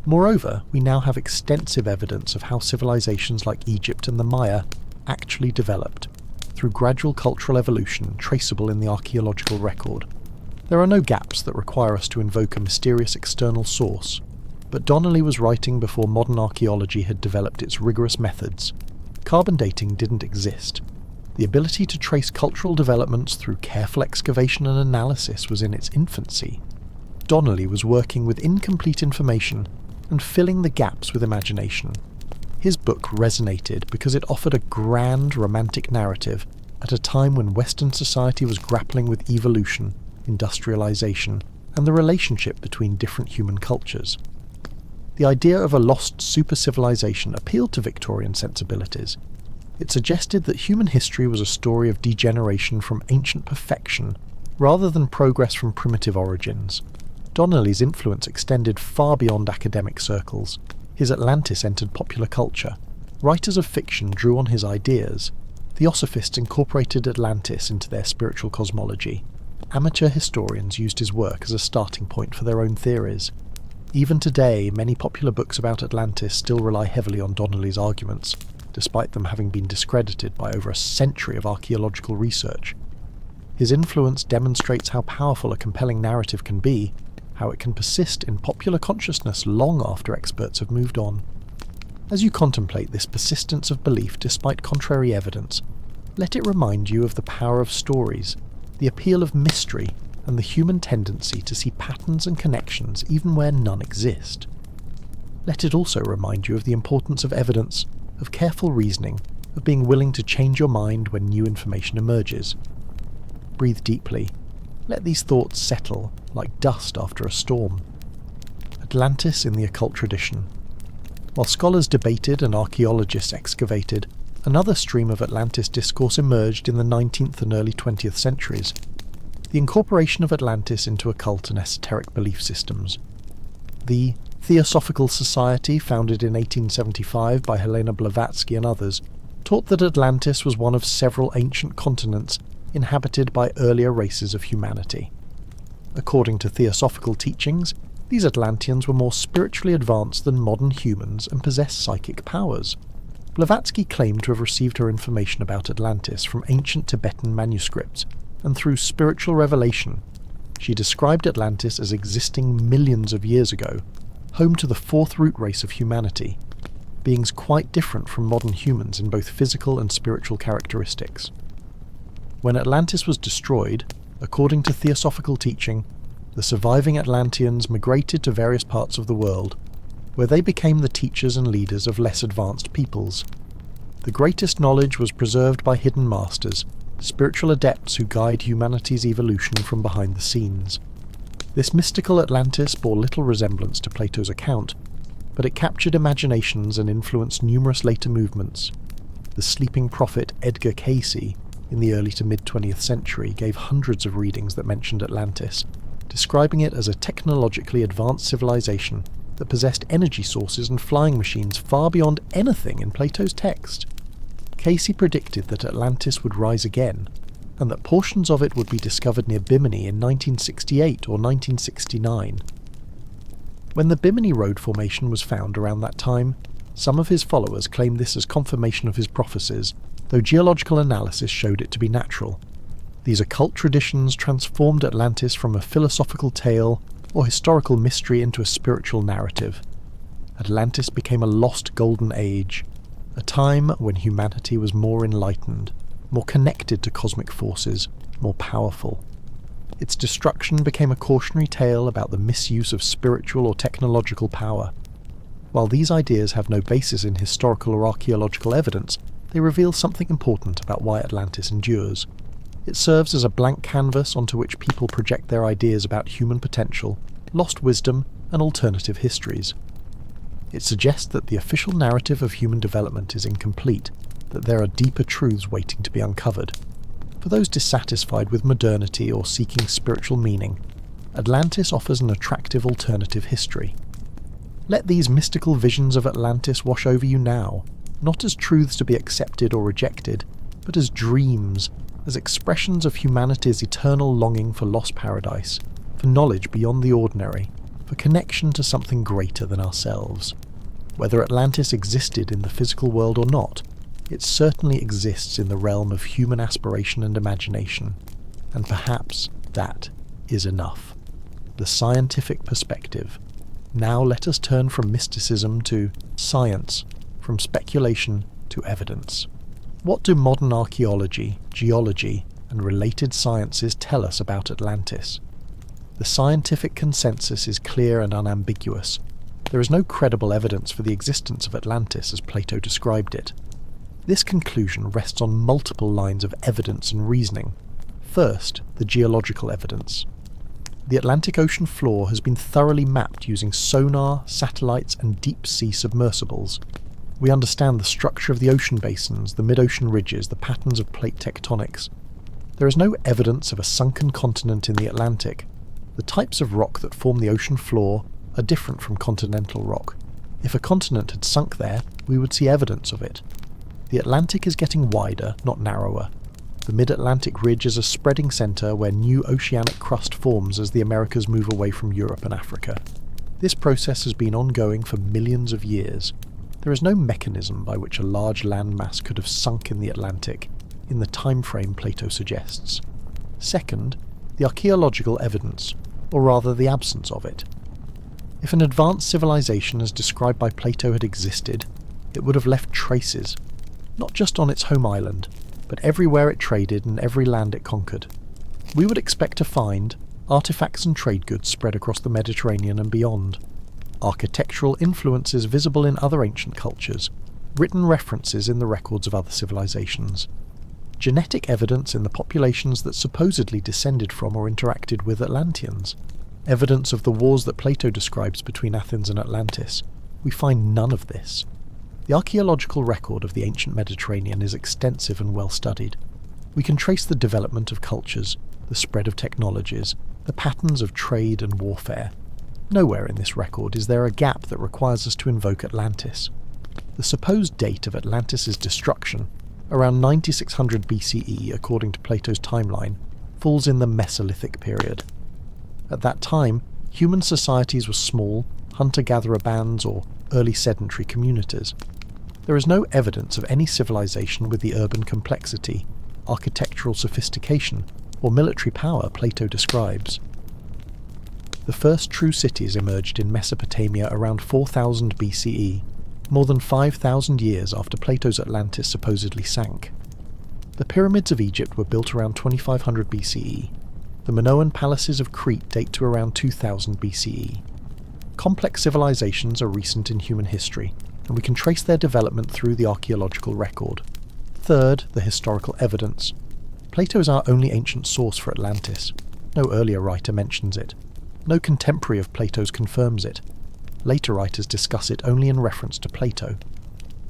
Moreover, we now have extensive evidence of how civilizations like Egypt and the Maya actually developed, through gradual cultural evolution traceable in the archaeological record. There are no gaps that require us to invoke a mysterious external source, but Donnelly was writing before modern archaeology had developed its rigorous methods. Carbon dating didn't exist. The ability to trace cultural developments through careful excavation and analysis was in its infancy. Donnelly was working with incomplete information and filling the gaps with imagination. His book resonated because it offered a grand, romantic narrative at a time when Western society was grappling with evolution, industrialization, and the relationship between different human cultures. The idea of a lost super-civilization appealed to Victorian sensibilities. It suggested that human history was a story of degeneration from ancient perfection rather than progress from primitive origins. Donnelly's influence extended far beyond academic circles. His Atlantis entered popular culture. Writers of fiction drew on his ideas. Theosophists incorporated Atlantis into their spiritual cosmology. Amateur historians used his work as a starting point for their own theories. Even today, many popular books about Atlantis still rely heavily on Donnelly's arguments, despite them having been discredited by over a century of archaeological research. His influence demonstrates how powerful a compelling narrative can be, how it can persist in popular consciousness long after experts have moved on. As you contemplate this persistence of belief despite contrary evidence, let it remind you of the power of stories, the appeal of mystery, and the human tendency to see patterns and connections even where none exist. Let it also remind you of the importance of evidence, of careful reasoning, of being willing to change your mind when new information emerges. Breathe deeply. Let these thoughts settle like dust after a storm. Atlantis in the occult tradition. While scholars debated and archaeologists excavated, another stream of Atlantis discourse emerged in the 19th and early 20th centuries. The incorporation of Atlantis into occult and esoteric belief systems. The Theosophical Society, founded in 1875 by Helena Blavatsky and others, taught that Atlantis was one of several ancient continents inhabited by earlier races of humanity. According to theosophical teachings, these Atlanteans were more spiritually advanced than modern humans and possessed psychic powers. Blavatsky claimed to have received her information about Atlantis from ancient Tibetan manuscripts, and through spiritual revelation. She described Atlantis as existing millions of years ago, home to the fourth root race of humanity, beings quite different from modern humans in both physical and spiritual characteristics. When Atlantis was destroyed, according to theosophical teaching, the surviving Atlanteans migrated to various parts of the world, where they became the teachers and leaders of less advanced peoples. The greatest knowledge was preserved by hidden masters, spiritual adepts who guide humanity's evolution from behind the scenes. This mystical Atlantis bore little resemblance to Plato's account, but it captured imaginations and influenced numerous later movements. The sleeping prophet Edgar Cayce, in the early to mid-20th century, gave hundreds of readings that mentioned Atlantis, describing it as a technologically advanced civilization that possessed energy sources and flying machines far beyond anything in Plato's text. Cayce predicted that Atlantis would rise again, and that portions of it would be discovered near Bimini in 1968 or 1969. When the Bimini Road Formation was found around that time, some of his followers claimed this as confirmation of his prophecies, though geological analysis showed it to be natural. These occult traditions transformed Atlantis from a philosophical tale or historical mystery into a spiritual narrative. Atlantis became a lost golden age, a time when humanity was more enlightened, more connected to cosmic forces, more powerful. Its destruction became a cautionary tale about the misuse of spiritual or technological power. While these ideas have no basis in historical or archaeological evidence, they reveal something important about why Atlantis endures. It serves as a blank canvas onto which people project their ideas about human potential, lost wisdom, and alternative histories. It suggests that the official narrative of human development is incomplete, that there are deeper truths waiting to be uncovered. For those dissatisfied with modernity or seeking spiritual meaning, Atlantis offers an attractive alternative history. Let these mystical visions of Atlantis wash over you now, not as truths to be accepted or rejected, but as dreams, as expressions of humanity's eternal longing for lost paradise, for knowledge beyond the ordinary, for connection to something greater than ourselves. Whether Atlantis existed in the physical world or not, it certainly exists in the realm of human aspiration and imagination, and perhaps that is enough. The scientific perspective. Now let us turn from mysticism to science, from speculation to evidence. What do modern archaeology, geology, and related sciences tell us about Atlantis? The scientific consensus is clear and unambiguous. There is no credible evidence for the existence of Atlantis as Plato described it. This conclusion rests on multiple lines of evidence and reasoning. First, the geological evidence. The Atlantic Ocean floor has been thoroughly mapped using sonar, satellites, and deep-sea submersibles. We understand the structure of the ocean basins, the mid-ocean ridges, the patterns of plate tectonics. There is no evidence of a sunken continent in the Atlantic. The types of rock that form the ocean floor are different from continental rock. If a continent had sunk there, we would see evidence of it. The Atlantic is getting wider, not narrower. The mid-Atlantic ridge is a spreading centre where new oceanic crust forms as the Americas move away from Europe and Africa. This process has been ongoing for millions of years. There is no mechanism by which a large landmass could have sunk in the Atlantic, in the time frame Plato suggests. Second, the archaeological evidence, or rather the absence of it. If an advanced civilization as described by Plato had existed, it would have left traces, not just on its home island, but everywhere it traded and every land it conquered. We would expect to find artifacts and trade goods spread across the Mediterranean and beyond, architectural influences visible in other ancient cultures, written references in the records of other civilizations, genetic evidence in the populations that supposedly descended from or interacted with Atlanteans, evidence of the wars that Plato describes between Athens and Atlantis. We find none of this. The archaeological record of the ancient Mediterranean is extensive and well studied. We can trace the development of cultures, the spread of technologies, the patterns of trade and warfare. Nowhere in this record is there a gap that requires us to invoke Atlantis. The supposed date of Atlantis' destruction, around 9600 BCE according to Plato's timeline, falls in the Mesolithic period. At that time, human societies were small, hunter-gatherer bands or early sedentary communities. There is no evidence of any civilization with the urban complexity, architectural sophistication, or military power Plato describes. The first true cities emerged in Mesopotamia around 4000 BCE, more than 5,000 years after Plato's Atlantis supposedly sank. The pyramids of Egypt were built around 2500 BCE. The Minoan palaces of Crete date to around 2000 BCE. Complex civilizations are recent in human history, and we can trace their development through the archaeological record. Third, the historical evidence. Plato is our only ancient source for Atlantis. No earlier writer mentions it. No contemporary of Plato's confirms it. Later writers discuss it only in reference to Plato.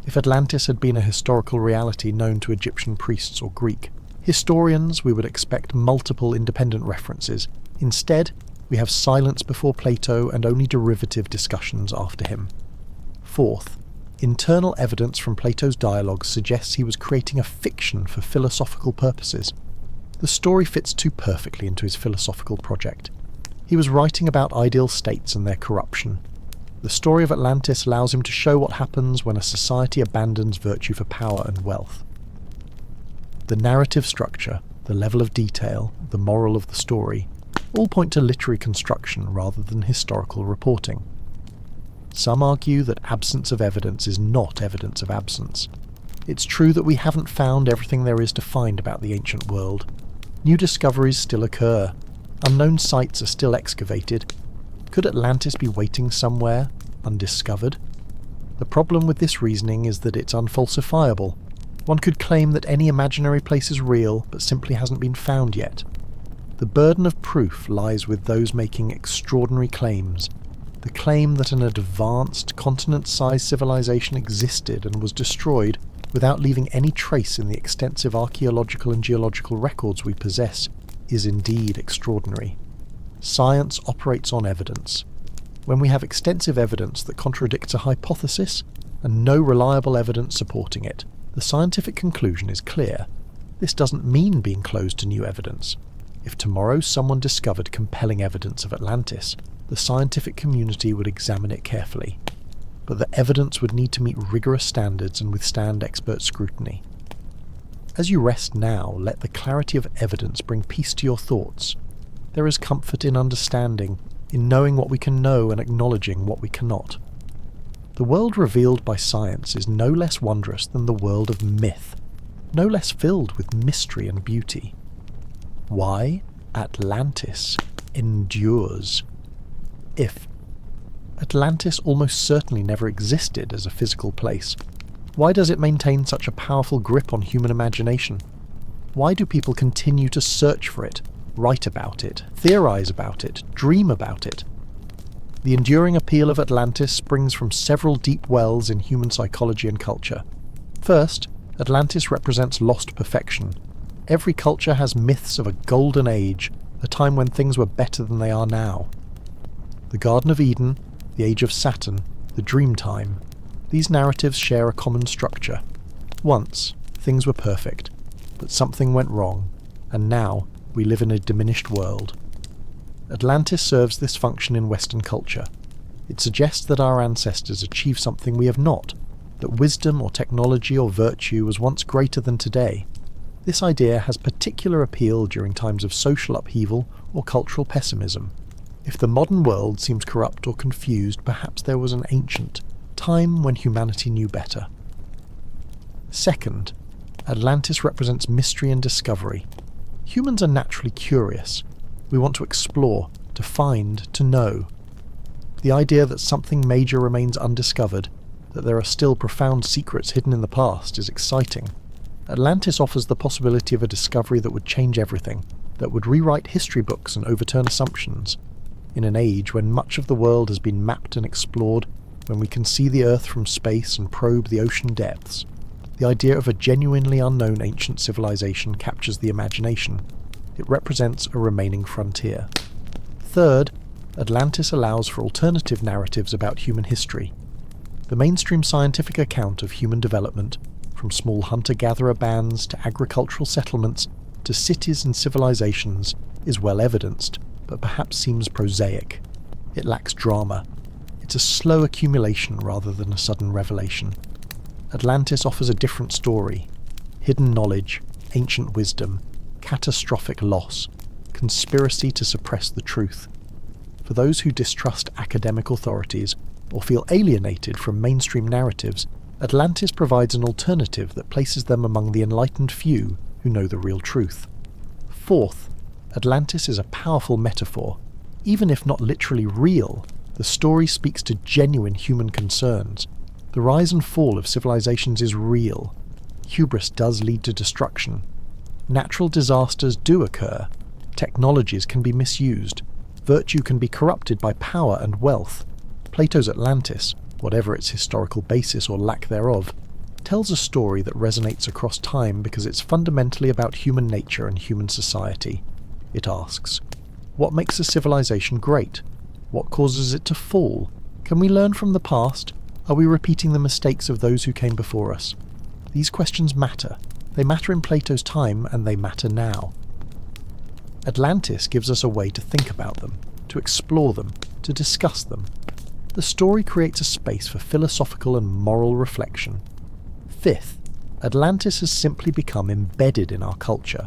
If Atlantis had been a historical reality known to Egyptian priests or Greek historians, we would expect multiple independent references. Instead, we have silence before Plato and only derivative discussions after him. Fourth, internal evidence from Plato's dialogues suggests he was creating a fiction for philosophical purposes. The story fits too perfectly into his philosophical project. He was writing about ideal states and their corruption. The story of Atlantis allows him to show what happens when a society abandons virtue for power and wealth. The narrative structure, the level of detail, the moral of the story, all point to literary construction rather than historical reporting. Some argue that absence of evidence is not evidence of absence. It's true that we haven't found everything there is to find about the ancient world. New discoveries still occur. Unknown sites are still excavated. Could Atlantis be waiting somewhere, undiscovered? The problem with this reasoning is that it's unfalsifiable. One could claim that any imaginary place is real, but simply hasn't been found yet. The burden of proof lies with those making extraordinary claims. The claim that an advanced, continent-sized civilization existed and was destroyed without leaving any trace in the extensive archaeological and geological records we possess is indeed extraordinary. Science operates on evidence. When we have extensive evidence that contradicts a hypothesis and no reliable evidence supporting it, the scientific conclusion is clear. This doesn't mean being closed to new evidence. If tomorrow someone discovered compelling evidence of Atlantis, the scientific community would examine it carefully. But the evidence would need to meet rigorous standards and withstand expert scrutiny. As you rest now, let the clarity of evidence bring peace to your thoughts. There is comfort in understanding, in knowing what we can know and acknowledging what we cannot. The world revealed by science is no less wondrous than the world of myth, no less filled with mystery and beauty. Why Atlantis endures? If Atlantis almost certainly never existed as a physical place, why does it maintain such a powerful grip on human imagination? Why do people continue to search for it, write about it, theorize about it, dream about it? The enduring appeal of Atlantis springs from several deep wells in human psychology and culture. First, Atlantis represents lost perfection. Every culture has myths of a golden age, a time when things were better than they are now. The Garden of Eden, the Age of Saturn, the Dream Time. These narratives share a common structure. Once, things were perfect, but something went wrong, and now we live in a diminished world. Atlantis serves this function in Western culture. It suggests that our ancestors achieved something we have not, that wisdom or technology or virtue was once greater than today. This idea has particular appeal during times of social upheaval or cultural pessimism. If the modern world seems corrupt or confused, perhaps there was an ancient time when humanity knew better. Second, Atlantis represents mystery and discovery. Humans are naturally curious. We want to explore, to find, to know. The idea that something major remains undiscovered, that there are still profound secrets hidden in the past, is exciting. Atlantis offers the possibility of a discovery that would change everything, that would rewrite history books and overturn assumptions. In an age when much of the world has been mapped and explored, when we can see the Earth from space and probe the ocean depths, the idea of a genuinely unknown ancient civilization captures the imagination. It represents a remaining frontier. Third, Atlantis allows for alternative narratives about human history. The mainstream scientific account of human development, from small hunter-gatherer bands to agricultural settlements to cities and civilizations, is well evidenced, but perhaps seems prosaic. It lacks drama. It's a slow accumulation rather than a sudden revelation. Atlantis offers a different story. Hidden knowledge, ancient wisdom, catastrophic loss, conspiracy to suppress the truth. For those who distrust academic authorities or feel alienated from mainstream narratives, Atlantis provides an alternative that places them among the enlightened few who know the real truth. Fourth, Atlantis is a powerful metaphor. Even if not literally real, the story speaks to genuine human concerns. The rise and fall of civilizations is real. Hubris does lead to destruction. Natural disasters do occur. Technologies can be misused. Virtue can be corrupted by power and wealth. Plato's Atlantis, whatever its historical basis or lack thereof, tells a story that resonates across time because it's fundamentally about human nature and human society. It asks, what makes a civilization great? What causes it to fall? Can we learn from the past? Are we repeating the mistakes of those who came before us? These questions matter. They matter in Plato's time, and they matter now. Atlantis gives us a way to think about them, to explore them, to discuss them. The story creates a space for philosophical and moral reflection. Fifth, Atlantis has simply become embedded in our culture.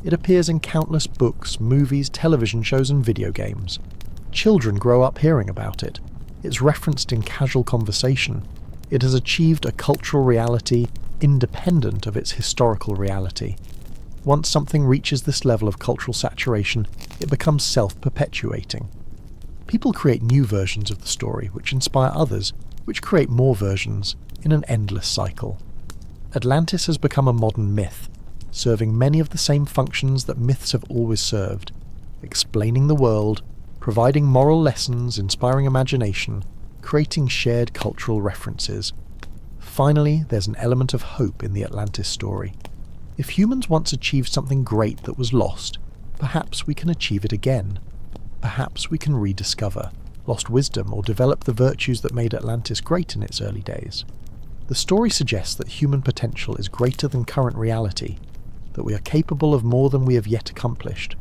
It appears in countless books, movies, television shows, and video games. Children grow up hearing about it. It's referenced in casual conversation. It has achieved a cultural reality independent of its historical reality. Once something reaches this level of cultural saturation, it becomes self-perpetuating. People create new versions of the story, which inspire others, which create more versions, in an endless cycle. Atlantis has become a modern myth, serving many of the same functions that myths have always served: explaining the world, providing moral lessons, inspiring imagination, creating shared cultural references. Finally, there's an element of hope in the Atlantis story. If humans once achieved something great that was lost, perhaps we can achieve it again. Perhaps we can rediscover lost wisdom or develop the virtues that made Atlantis great in its early days. The story suggests that human potential is greater than current reality, that we are capable of more than we have yet accomplished.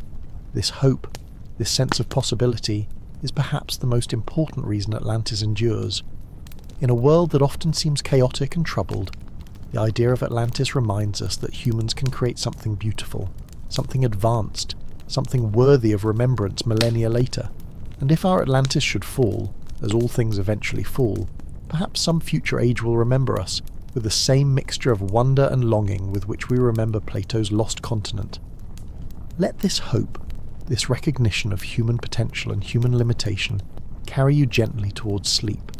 This hope, this sense of possibility, is perhaps the most important reason Atlantis endures. In a world that often seems chaotic and troubled, the idea of Atlantis reminds us that humans can create something beautiful, something advanced, something worthy of remembrance millennia later. And if our Atlantis should fall, as all things eventually fall, perhaps some future age will remember us with the same mixture of wonder and longing with which we remember Plato's lost continent. Let this hope, this recognition of human potential and human limitation, carry you gently towards sleep.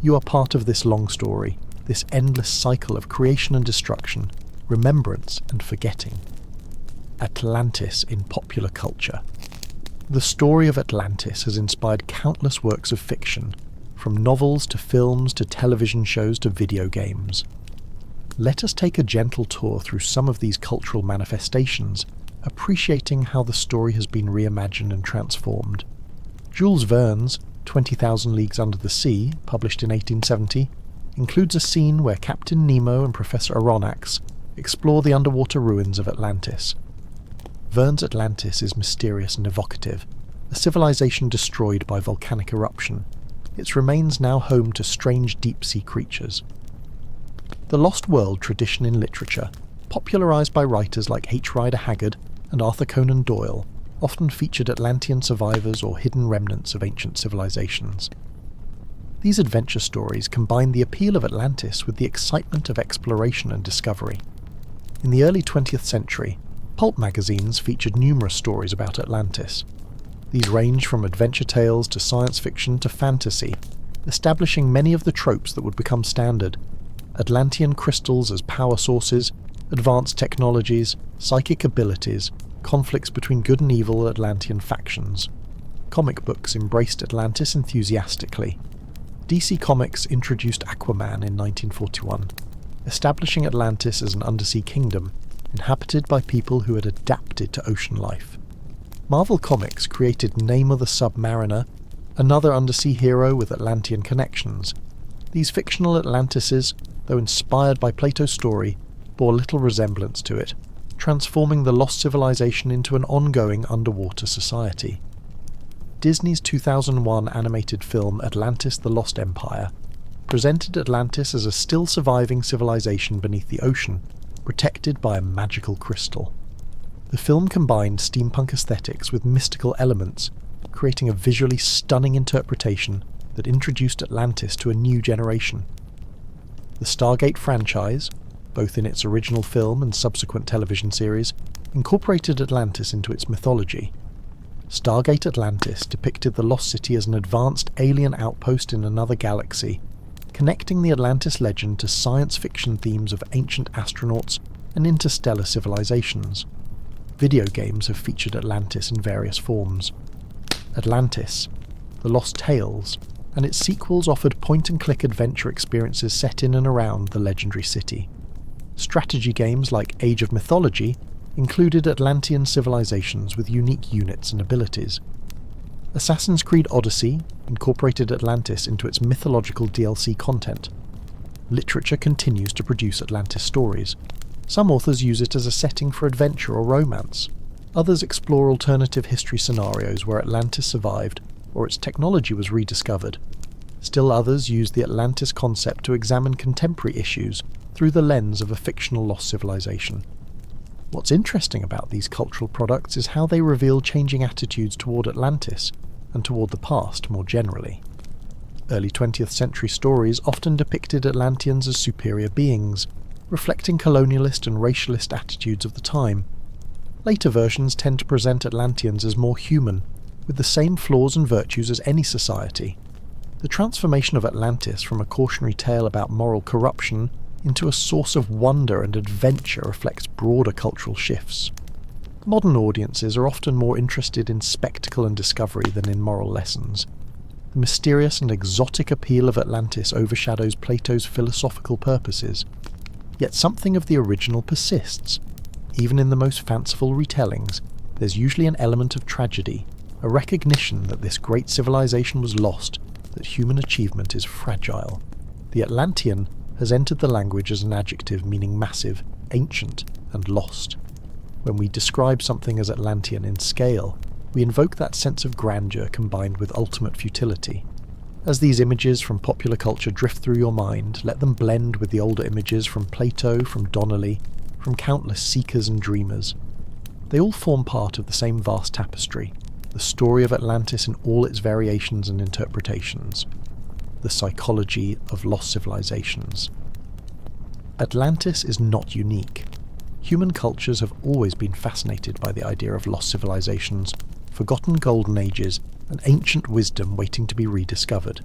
You are part of this long story, this endless cycle of creation and destruction, remembrance and forgetting. Atlantis in popular culture. The story of Atlantis has inspired countless works of fiction, from novels to films to television shows to video games. Let us take a gentle tour through some of these cultural manifestations, appreciating how the story has been reimagined and transformed. Jules Verne's 20,000 Leagues Under the Sea, published in 1870, includes a scene where Captain Nemo and Professor Aronnax explore the underwater ruins of Atlantis. Verne's Atlantis is mysterious and evocative, a civilization destroyed by volcanic eruption. Its remains now home to strange deep-sea creatures. The Lost World tradition in literature, popularised by writers like H. Rider Haggard and Arthur Conan Doyle, often featured Atlantean survivors or hidden remnants of ancient civilizations. These adventure stories combine the appeal of Atlantis with the excitement of exploration and discovery. In the early 20th century, pulp magazines featured numerous stories about Atlantis. These range from adventure tales to science fiction to fantasy, establishing many of the tropes that would become standard: Atlantean crystals as power sources, advanced technologies, psychic abilities, conflicts between good and evil Atlantean factions. Comic books embraced Atlantis enthusiastically. DC Comics introduced Aquaman in 1941, establishing Atlantis as an undersea kingdom, inhabited by people who had adapted to ocean life. Marvel Comics created Namor the Submariner, another undersea hero with Atlantean connections. These fictional Atlantises, though inspired by Plato's story, bore little resemblance to it, transforming the lost civilization into an ongoing underwater society. Disney's 2001 animated film Atlantis: The Lost Empire presented Atlantis as a still surviving civilization beneath the ocean, protected by a magical crystal. The film combined steampunk aesthetics with mystical elements, creating a visually stunning interpretation that introduced Atlantis to a new generation. The Stargate franchise, both in its original film and subsequent television series, incorporated Atlantis into its mythology. Stargate Atlantis depicted the lost city as an advanced alien outpost in another galaxy, connecting the Atlantis legend to science fiction themes of ancient astronauts and interstellar civilizations. Video games have featured Atlantis in various forms. Atlantis, The Lost Tales, and its sequels offered point-and-click adventure experiences set in and around the legendary city. Strategy games like Age of Mythology included Atlantean civilizations with unique units and abilities. Assassin's Creed Odyssey incorporated Atlantis into its mythological DLC content. Literature continues to produce Atlantis stories. Some authors use it as a setting for adventure or romance. Others explore alternative history scenarios where Atlantis survived or its technology was rediscovered. Still others use the Atlantis concept to examine contemporary issues through the lens of a fictional lost civilization. What's interesting about these cultural products is how they reveal changing attitudes toward Atlantis and toward the past more generally. Early 20th century stories often depicted Atlanteans as superior beings, reflecting colonialist and racialist attitudes of the time. Later versions tend to present Atlanteans as more human, with the same flaws and virtues as any society. The transformation of Atlantis from a cautionary tale about moral corruption into a source of wonder and adventure reflects broader cultural shifts. Modern audiences are often more interested in spectacle and discovery than in moral lessons. The mysterious and exotic appeal of Atlantis overshadows Plato's philosophical purposes, yet something of the original persists. Even in the most fanciful retellings, there's usually an element of tragedy, a recognition that this great civilization was lost, that human achievement is fragile. The Atlantean has entered the language as an adjective meaning massive, ancient, and lost. When we describe something as Atlantean in scale, we invoke that sense of grandeur combined with ultimate futility. As these images from popular culture drift through your mind, let them blend with the older images from Plato, from Donnelly, from countless seekers and dreamers. They all form part of the same vast tapestry, the story of Atlantis in all its variations and interpretations, the psychology of lost civilizations. Atlantis is not unique. Human cultures have always been fascinated by the idea of lost civilizations, forgotten golden ages, and ancient wisdom waiting to be rediscovered.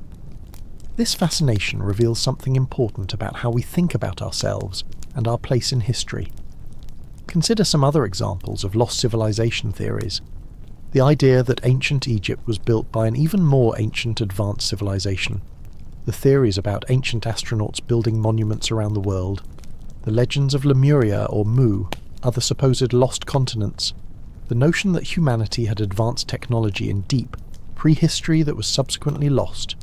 This fascination reveals something important about how we think about ourselves and our place in history. Consider some other examples of lost civilization theories. The idea that ancient Egypt was built by an even more ancient advanced civilization, the theories about ancient astronauts building monuments around the world, the legends of Lemuria or Mu, other supposed lost continents, the notion that humanity had advanced technology in deep, prehistory that was subsequently lost.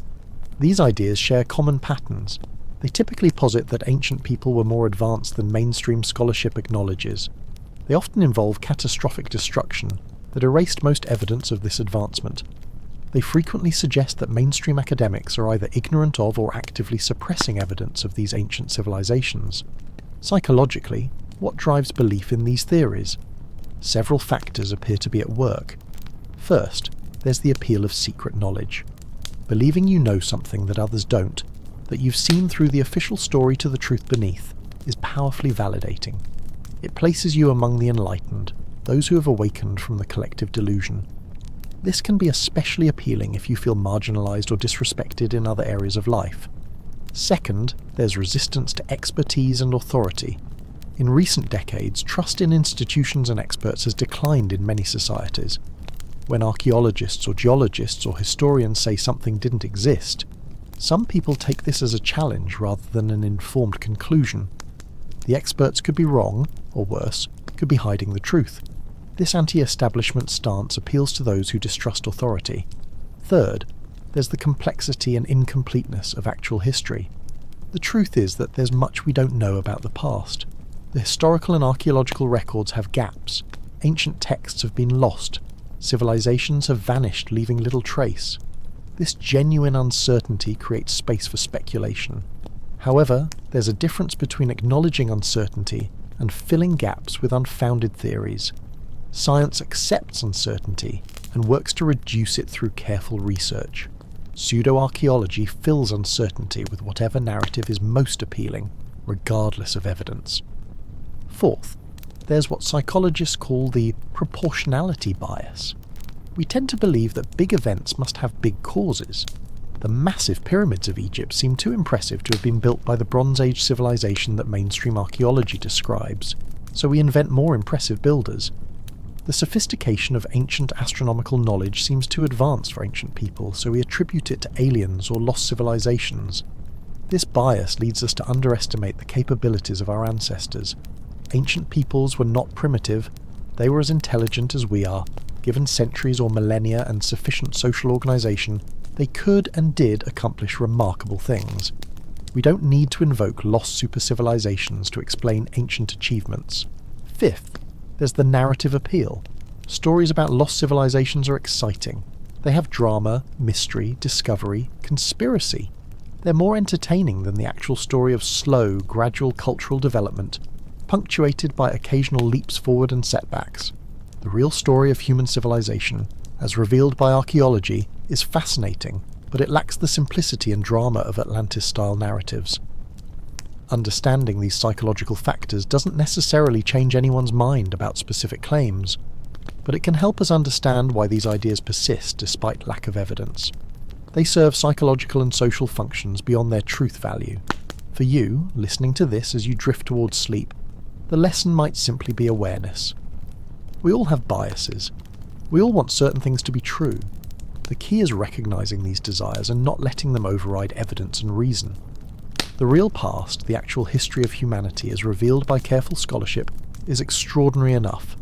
These ideas share common patterns. They typically posit that ancient people were more advanced than mainstream scholarship acknowledges. They often involve catastrophic destruction that erased most evidence of this advancement. They frequently suggest that mainstream academics are either ignorant of or actively suppressing evidence of these ancient civilizations. Psychologically, what drives belief in these theories? Several factors appear to be at work. First, there's the appeal of secret knowledge. Believing you know something that others don't, that you've seen through the official story to the truth beneath, is powerfully validating. It places you among the enlightened, those who have awakened from the collective delusion. This can be especially appealing if you feel marginalized or disrespected in other areas of life. Second, there's resistance to expertise and authority. In recent decades, trust in institutions and experts has declined in many societies. When archaeologists or geologists or historians say something didn't exist, some people take this as a challenge rather than an informed conclusion. The experts could be wrong, or worse, could be hiding the truth. This anti-establishment stance appeals to those who distrust authority. Third, there's the complexity and incompleteness of actual history. The truth is that there's much we don't know about the past. The historical and archaeological records have gaps. Ancient texts have been lost. Civilizations have vanished, leaving little trace. This genuine uncertainty creates space for speculation. However, there's a difference between acknowledging uncertainty and filling gaps with unfounded theories. Science accepts uncertainty and works to reduce it through careful research. Pseudo-archaeology fills uncertainty with whatever narrative is most appealing, regardless of evidence. Fourth, there's what psychologists call the proportionality bias. We tend to believe that big events must have big causes. The massive pyramids of Egypt seem too impressive to have been built by the Bronze Age civilization that mainstream archaeology describes, so we invent more impressive builders. The sophistication of ancient astronomical knowledge seems too advanced for ancient people, so we attribute it to aliens or lost civilizations. This bias leads us to underestimate the capabilities of our ancestors. Ancient peoples were not primitive, they were as intelligent as we are. Given centuries or millennia and sufficient social organization, they could and did accomplish remarkable things. We don't need to invoke lost super-civilizations to explain ancient achievements. Fifth, there's the narrative appeal. Stories about lost civilizations are exciting. They have drama, mystery, discovery, conspiracy. They're more entertaining than the actual story of slow, gradual cultural development, punctuated by occasional leaps forward and setbacks. The real story of human civilization, as revealed by archaeology, is fascinating, but it lacks the simplicity and drama of Atlantis-style narratives. Understanding these psychological factors doesn't necessarily change anyone's mind about specific claims, but it can help us understand why these ideas persist despite lack of evidence. They serve psychological and social functions beyond their truth value. For you, listening to this as you drift towards sleep, the lesson might simply be awareness. We all have biases. We all want certain things to be true. The key is recognizing these desires and not letting them override evidence and reason. The real past, the actual history of humanity as revealed by careful scholarship, is extraordinary enough.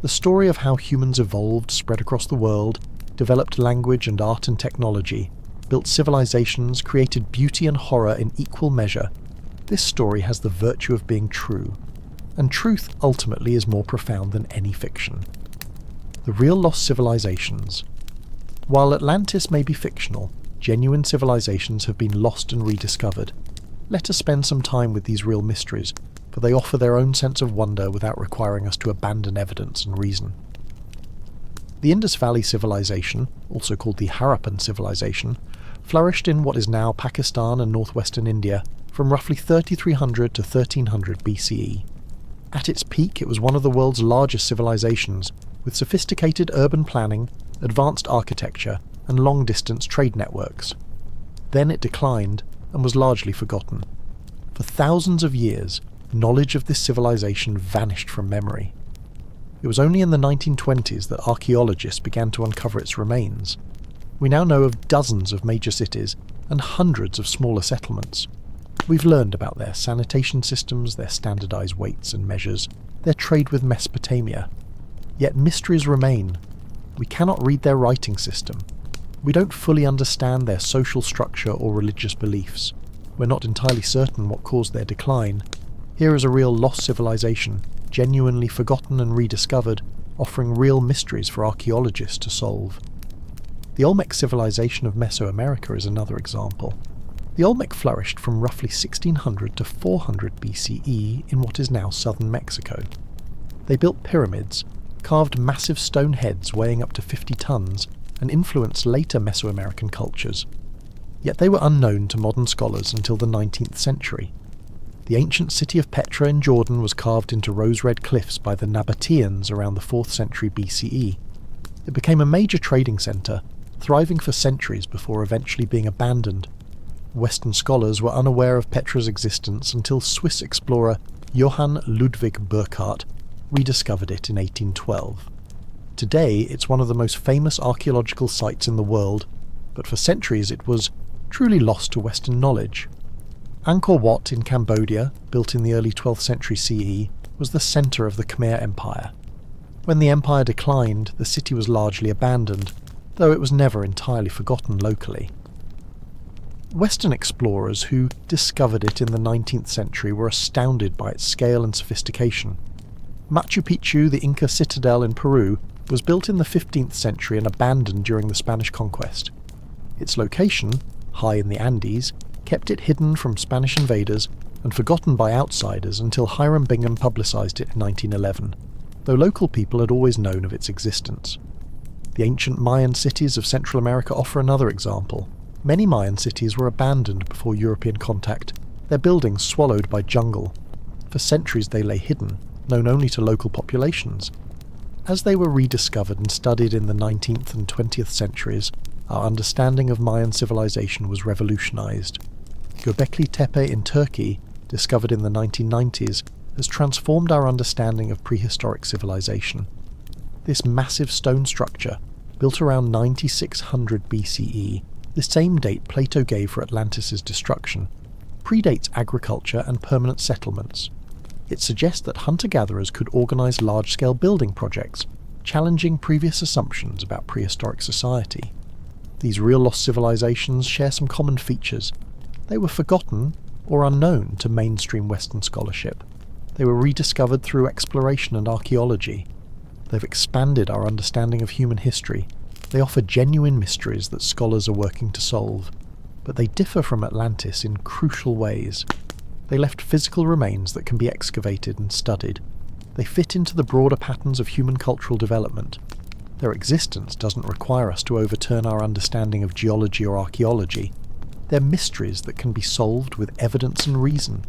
The story of how humans evolved, spread across the world, developed language and art and technology, built civilizations, created beauty and horror in equal measure. This story has the virtue of being true. And truth ultimately is more profound than any fiction. The real lost civilizations. While Atlantis may be fictional, genuine civilizations have been lost and rediscovered. Let us spend some time with these real mysteries, for they offer their own sense of wonder without requiring us to abandon evidence and reason. The Indus Valley Civilization, also called the Harappan Civilization, flourished in what is now Pakistan and northwestern India from roughly 3300 to 1300 BCE. At its peak, it was one of the world's largest civilizations, with sophisticated urban planning, advanced architecture, and long-distance trade networks. Then it declined and was largely forgotten. For thousands of years, knowledge of this civilization vanished from memory. It was only in the 1920s that archaeologists began to uncover its remains. We now know of dozens of major cities and hundreds of smaller settlements. We've learned about their sanitation systems, their standardized weights and measures, their trade with Mesopotamia. Yet mysteries remain. We cannot read their writing system. We don't fully understand their social structure or religious beliefs. We're not entirely certain what caused their decline. Here is a real lost civilization, genuinely forgotten and rediscovered, offering real mysteries for archaeologists to solve. The Olmec civilization of Mesoamerica is another example. The Olmec flourished from roughly 1600 to 400 BCE in what is now southern Mexico. They built pyramids, carved massive stone heads weighing up to 50 tons, and influenced later Mesoamerican cultures. Yet they were unknown to modern scholars until the 19th century. The ancient city of Petra in Jordan was carved into rose-red cliffs by the Nabateans around the 4th century BCE. It became a major trading centre, thriving for centuries before eventually being abandoned. Western scholars were unaware of Petra's existence until Swiss explorer Johann Ludwig Burckhardt rediscovered it in 1812. Today it's one of the most famous archaeological sites in the world, but for centuries it was truly lost to Western knowledge. Angkor Wat in Cambodia, built in the early 12th century CE, was the centre of the Khmer Empire. When the empire declined, the city was largely abandoned, though it was never entirely forgotten locally. Western explorers who discovered it in the 19th century were astounded by its scale and sophistication. Machu Picchu, the Inca citadel in Peru, was built in the 15th century and abandoned during the Spanish conquest. Its location, high in the Andes, kept it hidden from Spanish invaders and forgotten by outsiders until Hiram Bingham publicised it in 1911, though local people had always known of its existence. The ancient Mayan cities of Central America offer another example. Many Mayan cities were abandoned before European contact, their buildings swallowed by jungle. For centuries they lay hidden, known only to local populations. As they were rediscovered and studied in the 19th and 20th centuries, our understanding of Mayan civilization was revolutionized. Göbekli Tepe in Turkey, discovered in the 1990s, has transformed our understanding of prehistoric civilization. This massive stone structure, built around 9600 BCE, the same date Plato gave for Atlantis' destruction, predates agriculture and permanent settlements. It suggests that hunter-gatherers could organize large-scale building projects, challenging previous assumptions about prehistoric society. These real-lost civilizations share some common features. They were forgotten or unknown to mainstream Western scholarship. They were rediscovered through exploration and archaeology. They've expanded our understanding of human history. They offer genuine mysteries that scholars are working to solve. But they differ from Atlantis in crucial ways. They left physical remains that can be excavated and studied. They fit into the broader patterns of human cultural development. Their existence doesn't require us to overturn our understanding of geology or archaeology. They're mysteries that can be solved with evidence and reason.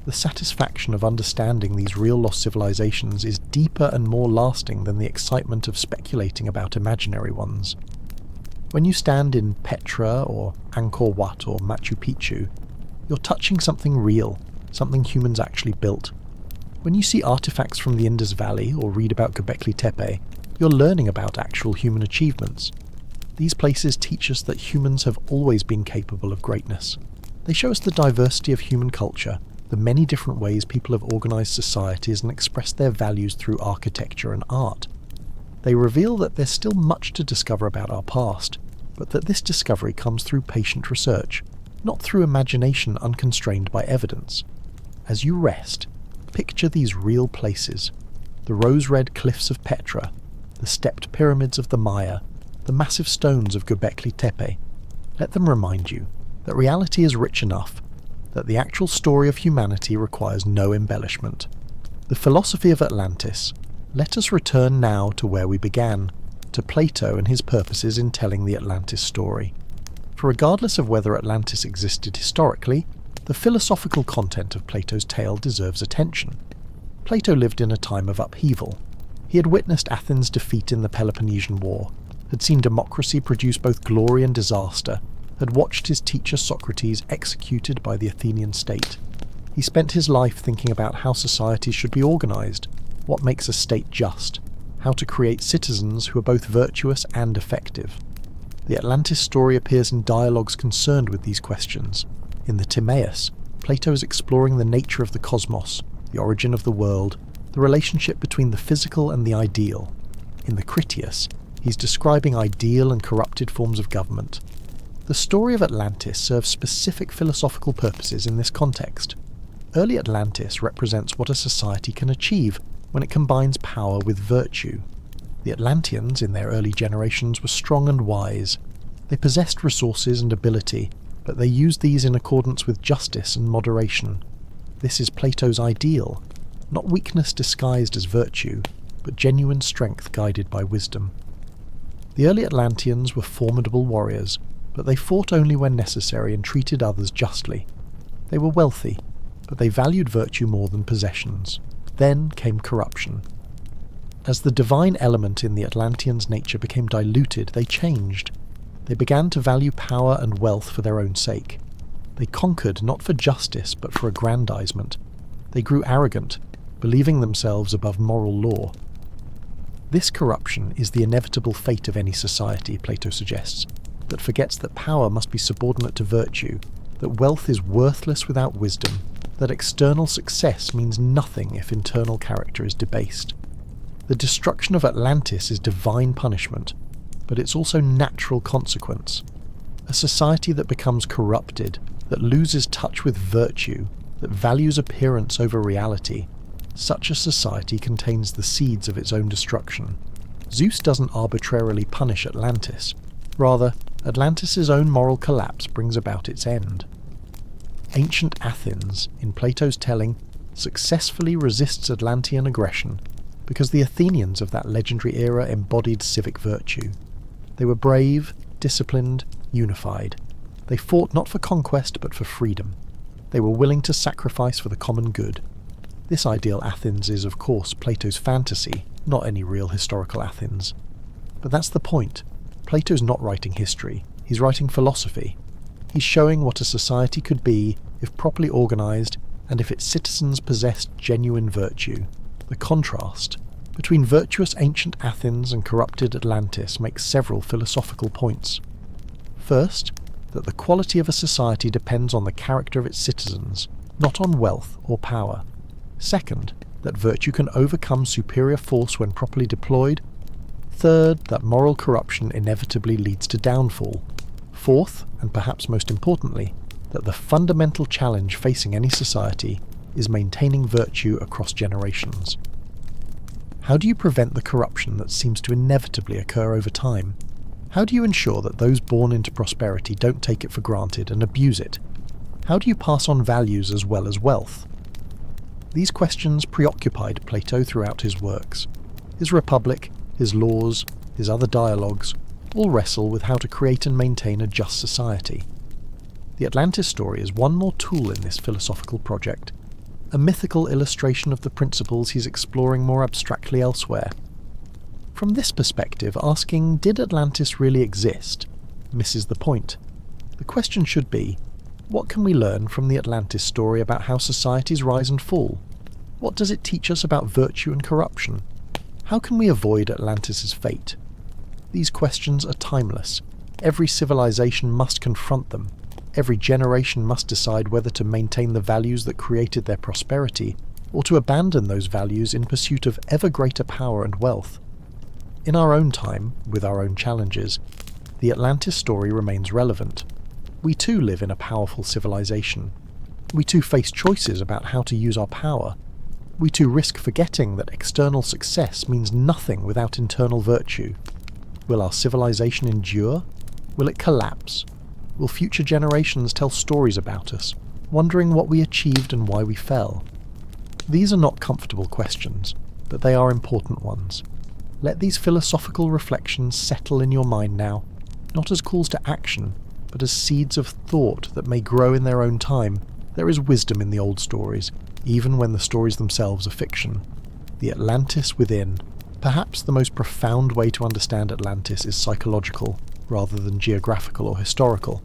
The satisfaction of understanding these real lost civilizations is deeper and more lasting than the excitement of speculating about imaginary ones. When you stand in Petra or Angkor Wat or Machu Picchu, you're touching something real, something humans actually built. When you see artifacts from the Indus Valley or read about Göbekli Tepe, you're learning about actual human achievements. These places teach us that humans have always been capable of greatness. They show us the diversity of human culture, the many different ways people have organised societies and expressed their values through architecture and art. They reveal that there's still much to discover about our past, but that this discovery comes through patient research, not through imagination unconstrained by evidence. As you rest, picture these real places: the rose-red cliffs of Petra, the stepped pyramids of the Maya, the massive stones of Göbekli Tepe. Let them remind you that reality is rich enough, that the actual story of humanity requires no embellishment. The philosophy of Atlantis. Let us return now to where we began, to Plato and his purposes in telling the Atlantis story. For regardless of whether Atlantis existed historically, the philosophical content of Plato's tale deserves attention. Plato lived in a time of upheaval. He had witnessed Athens' defeat in the Peloponnesian War, had seen democracy produce both glory and disaster, had watched his teacher Socrates executed by the Athenian state. He spent his life thinking about how societies should be organised, what makes a state just. how to create citizens who are both virtuous and effective. The Atlantis story appears in dialogues concerned with these questions. In the Timaeus, Plato is exploring the nature of the cosmos, the origin of the world, the relationship between the physical and the ideal. In the Critias, he's describing ideal and corrupted forms of government. The story of Atlantis serves specific philosophical purposes in this context. Early Atlantis represents what a society can achieve when it combines power with virtue. The Atlanteans, in their early generations, were strong and wise. They possessed resources and ability, but they used these in accordance with justice and moderation. This is Plato's ideal, not weakness disguised as virtue, but genuine strength guided by wisdom. The early Atlanteans were formidable warriors, but they fought only when necessary and treated others justly. They were wealthy, but they valued virtue more than possessions. Then came corruption. As the divine element in the Atlanteans' nature became diluted, they changed. They began to value power and wealth for their own sake. They conquered not for justice but for aggrandizement. They grew arrogant, believing themselves above moral law. This corruption is the inevitable fate of any society, Plato suggests, that forgets that power must be subordinate to virtue, that wealth is worthless without wisdom, that external success means nothing if internal character is debased. The destruction of Atlantis is divine punishment, but it's also natural consequence. A society that becomes corrupted, that loses touch with virtue, that values appearance over reality, such a society contains the seeds of its own destruction. Zeus doesn't arbitrarily punish Atlantis. Rather, Atlantis' own moral collapse brings about its end. Ancient Athens, in Plato's telling, successfully resists Atlantean aggression because the Athenians of that legendary era embodied civic virtue. They were brave, disciplined, unified. They fought not for conquest but for freedom. They were willing to sacrifice for the common good. This ideal Athens is, of course, Plato's fantasy, not any real historical Athens. But that's the point. Plato's not writing history, he's writing philosophy. He's showing what a society could be if properly organised and if its citizens possessed genuine virtue. The contrast between virtuous ancient Athens and corrupted Atlantis makes several philosophical points. First, that the quality of a society depends on the character of its citizens, not on wealth or power. Second, that virtue can overcome superior force when properly deployed. Third, that moral corruption inevitably leads to downfall. Fourth, and perhaps most importantly, that the fundamental challenge facing any society is maintaining virtue across generations. How do you prevent the corruption that seems to inevitably occur over time? How do you ensure that those born into prosperity don't take it for granted and abuse it? How do you pass on values as well as wealth? These questions preoccupied Plato throughout his works. His Republic, his Laws, his other dialogues, all wrestle with how to create and maintain a just society. The Atlantis story is one more tool in this philosophical project, a mythical illustration of the principles he's exploring more abstractly elsewhere. From this perspective, asking, did Atlantis really exist, misses the point. The question should be, what can we learn from the Atlantis story about how societies rise and fall? What does it teach us about virtue and corruption? How can we avoid Atlantis' fate? These questions are timeless. Every civilization must confront them. Every generation must decide whether to maintain the values that created their prosperity, or to abandon those values in pursuit of ever greater power and wealth. In our own time, with our own challenges, the Atlantis story remains relevant. We too live in a powerful civilization. We too face choices about how to use our power. We too risk forgetting that external success means nothing without internal virtue. Will our civilization endure? Will it collapse? Will future generations tell stories about us, wondering what we achieved and why we fell? These are not comfortable questions, but they are important ones. Let these philosophical reflections settle in your mind now, not as calls to action, but as seeds of thought that may grow in their own time. There is wisdom in the old stories, even when the stories themselves are fiction. The Atlantis within. Perhaps the most profound way to understand Atlantis is psychological, rather than geographical or historical.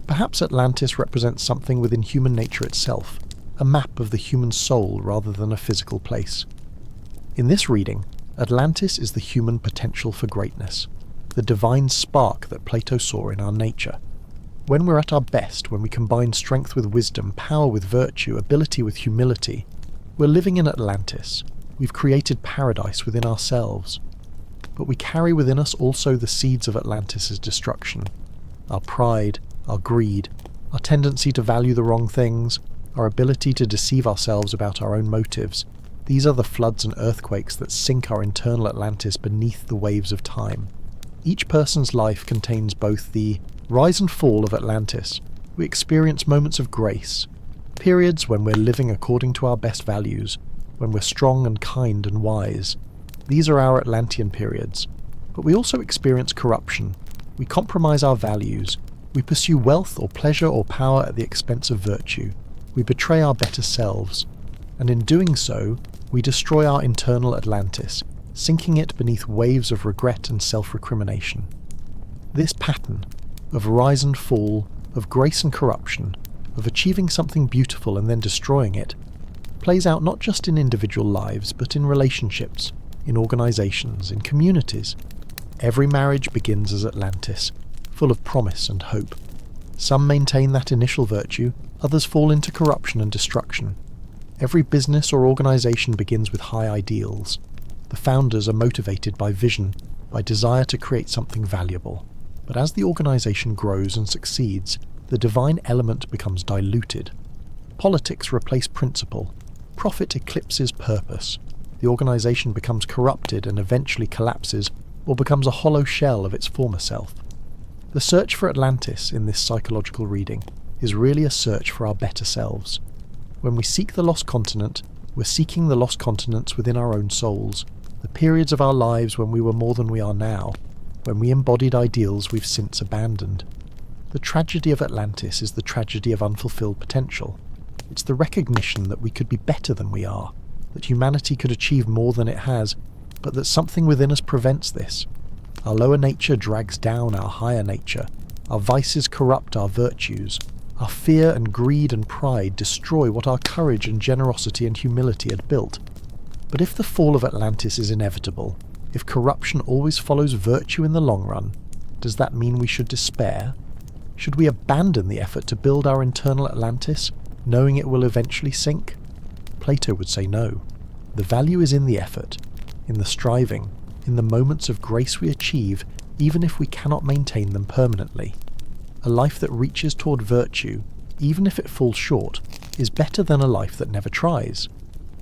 Perhaps Atlantis represents something within human nature itself, a map of the human soul rather than a physical place. In this reading, Atlantis is the human potential for greatness, the divine spark that Plato saw in our nature. When we're at our best, when we combine strength with wisdom, power with virtue, ability with humility, we're living in Atlantis. We've created paradise within ourselves. But we carry within us also the seeds of Atlantis' destruction. Our pride, our greed, our tendency to value the wrong things, our ability to deceive ourselves about our own motives. These are the floods and earthquakes that sink our internal Atlantis beneath the waves of time. Each person's life contains both the rise and fall of Atlantis. We experience moments of grace, periods when we're living according to our best values, when we're strong and kind and wise. These are our Atlantean periods. But we also experience corruption. We compromise our values. We pursue wealth or pleasure or power at the expense of virtue. We betray our better selves. And in doing so, we destroy our internal Atlantis, sinking it beneath waves of regret and self-recrimination. This pattern of rise and fall, of grace and corruption, of achieving something beautiful and then destroying it, plays out not just in individual lives, but in relationships, in organizations, in communities. Every marriage begins as Atlantis, full of promise and hope. Some maintain that initial virtue, others fall into corruption and destruction. Every business or organization begins with high ideals. The founders are motivated by vision, by desire to create something valuable. But as the organization grows and succeeds, the divine element becomes diluted. Politics replace principle. Profit eclipses purpose. The organization becomes corrupted and eventually collapses, or becomes a hollow shell of its former self. The search for Atlantis in this psychological reading is really a search for our better selves. When we seek the lost continent, we're seeking the lost continents within our own souls, the periods of our lives when we were more than we are now, when we embodied ideals we've since abandoned. The tragedy of Atlantis is the tragedy of unfulfilled potential. It's the recognition that we could be better than we are, that humanity could achieve more than it has, but that something within us prevents this. Our lower nature drags down our higher nature. Our vices corrupt our virtues. Our fear and greed and pride destroy what our courage and generosity and humility had built. But if the fall of Atlantis is inevitable, if corruption always follows virtue in the long run, does that mean we should despair? Should we abandon the effort to build our internal Atlantis, knowing it will eventually sink? Plato would say no. The value is in the effort, in the striving, in the moments of grace we achieve, even if we cannot maintain them permanently. A life that reaches toward virtue, even if it falls short, is better than a life that never tries.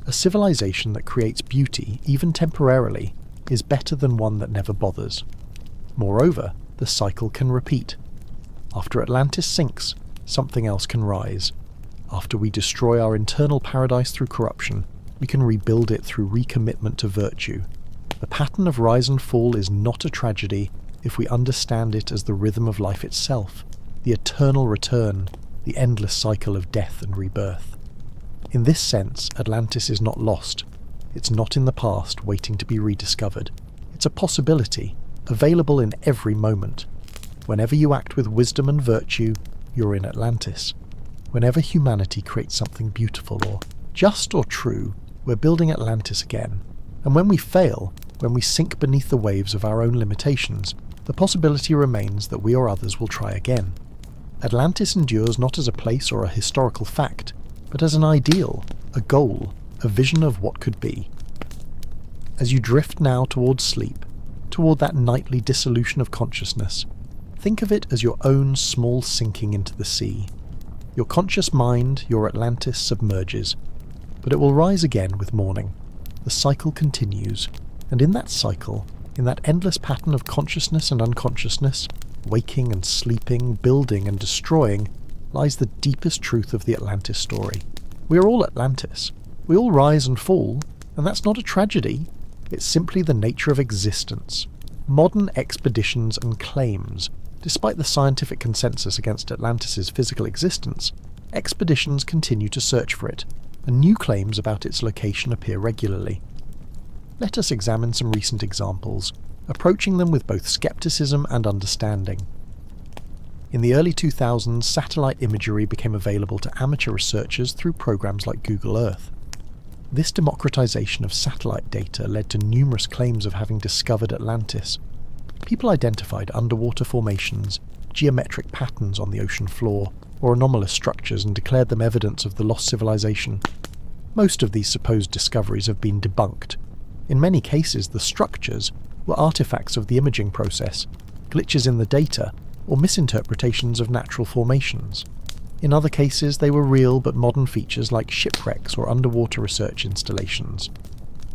A civilization that creates beauty, even temporarily, is better than one that never bothers. Moreover, the cycle can repeat. After Atlantis sinks, something else can rise. After we destroy our internal paradise through corruption, we can rebuild it through recommitment to virtue. The pattern of rise and fall is not a tragedy if we understand it as the rhythm of life itself, the eternal return, the endless cycle of death and rebirth. In this sense, Atlantis is not lost. It's not in the past waiting to be rediscovered. It's a possibility, available in every moment. Whenever you act with wisdom and virtue, you're in Atlantis. Whenever humanity creates something beautiful or just or true, we're building Atlantis again. And when we fail, when we sink beneath the waves of our own limitations, the possibility remains that we or others will try again. Atlantis endures not as a place or a historical fact, but as an ideal, a goal, a vision of what could be. As you drift now towards sleep, toward that nightly dissolution of consciousness, think of it as your own small sinking into the sea. Your conscious mind, your Atlantis, submerges, but it will rise again with morning. The cycle continues, and in that cycle, in that endless pattern of consciousness and unconsciousness, waking and sleeping, building and destroying, lies the deepest truth of the Atlantis story. We are all Atlantis. We all rise and fall, and that's not a tragedy. It's simply the nature of existence. Modern expeditions and claims, despite the scientific consensus against Atlantis' physical existence, expeditions continue to search for it, and new claims about its location appear regularly. Let us examine some recent examples, approaching them with both skepticism and understanding. In the early 2000s, satellite imagery became available to amateur researchers through programs like Google Earth. This democratization of satellite data led to numerous claims of having discovered Atlantis. People identified underwater formations, geometric patterns on the ocean floor, or anomalous structures and declared them evidence of the lost civilization. Most of these supposed discoveries have been debunked. In many cases, the structures were artifacts of the imaging process, glitches in the data, or misinterpretations of natural formations. In other cases, they were real but modern features like shipwrecks or underwater research installations.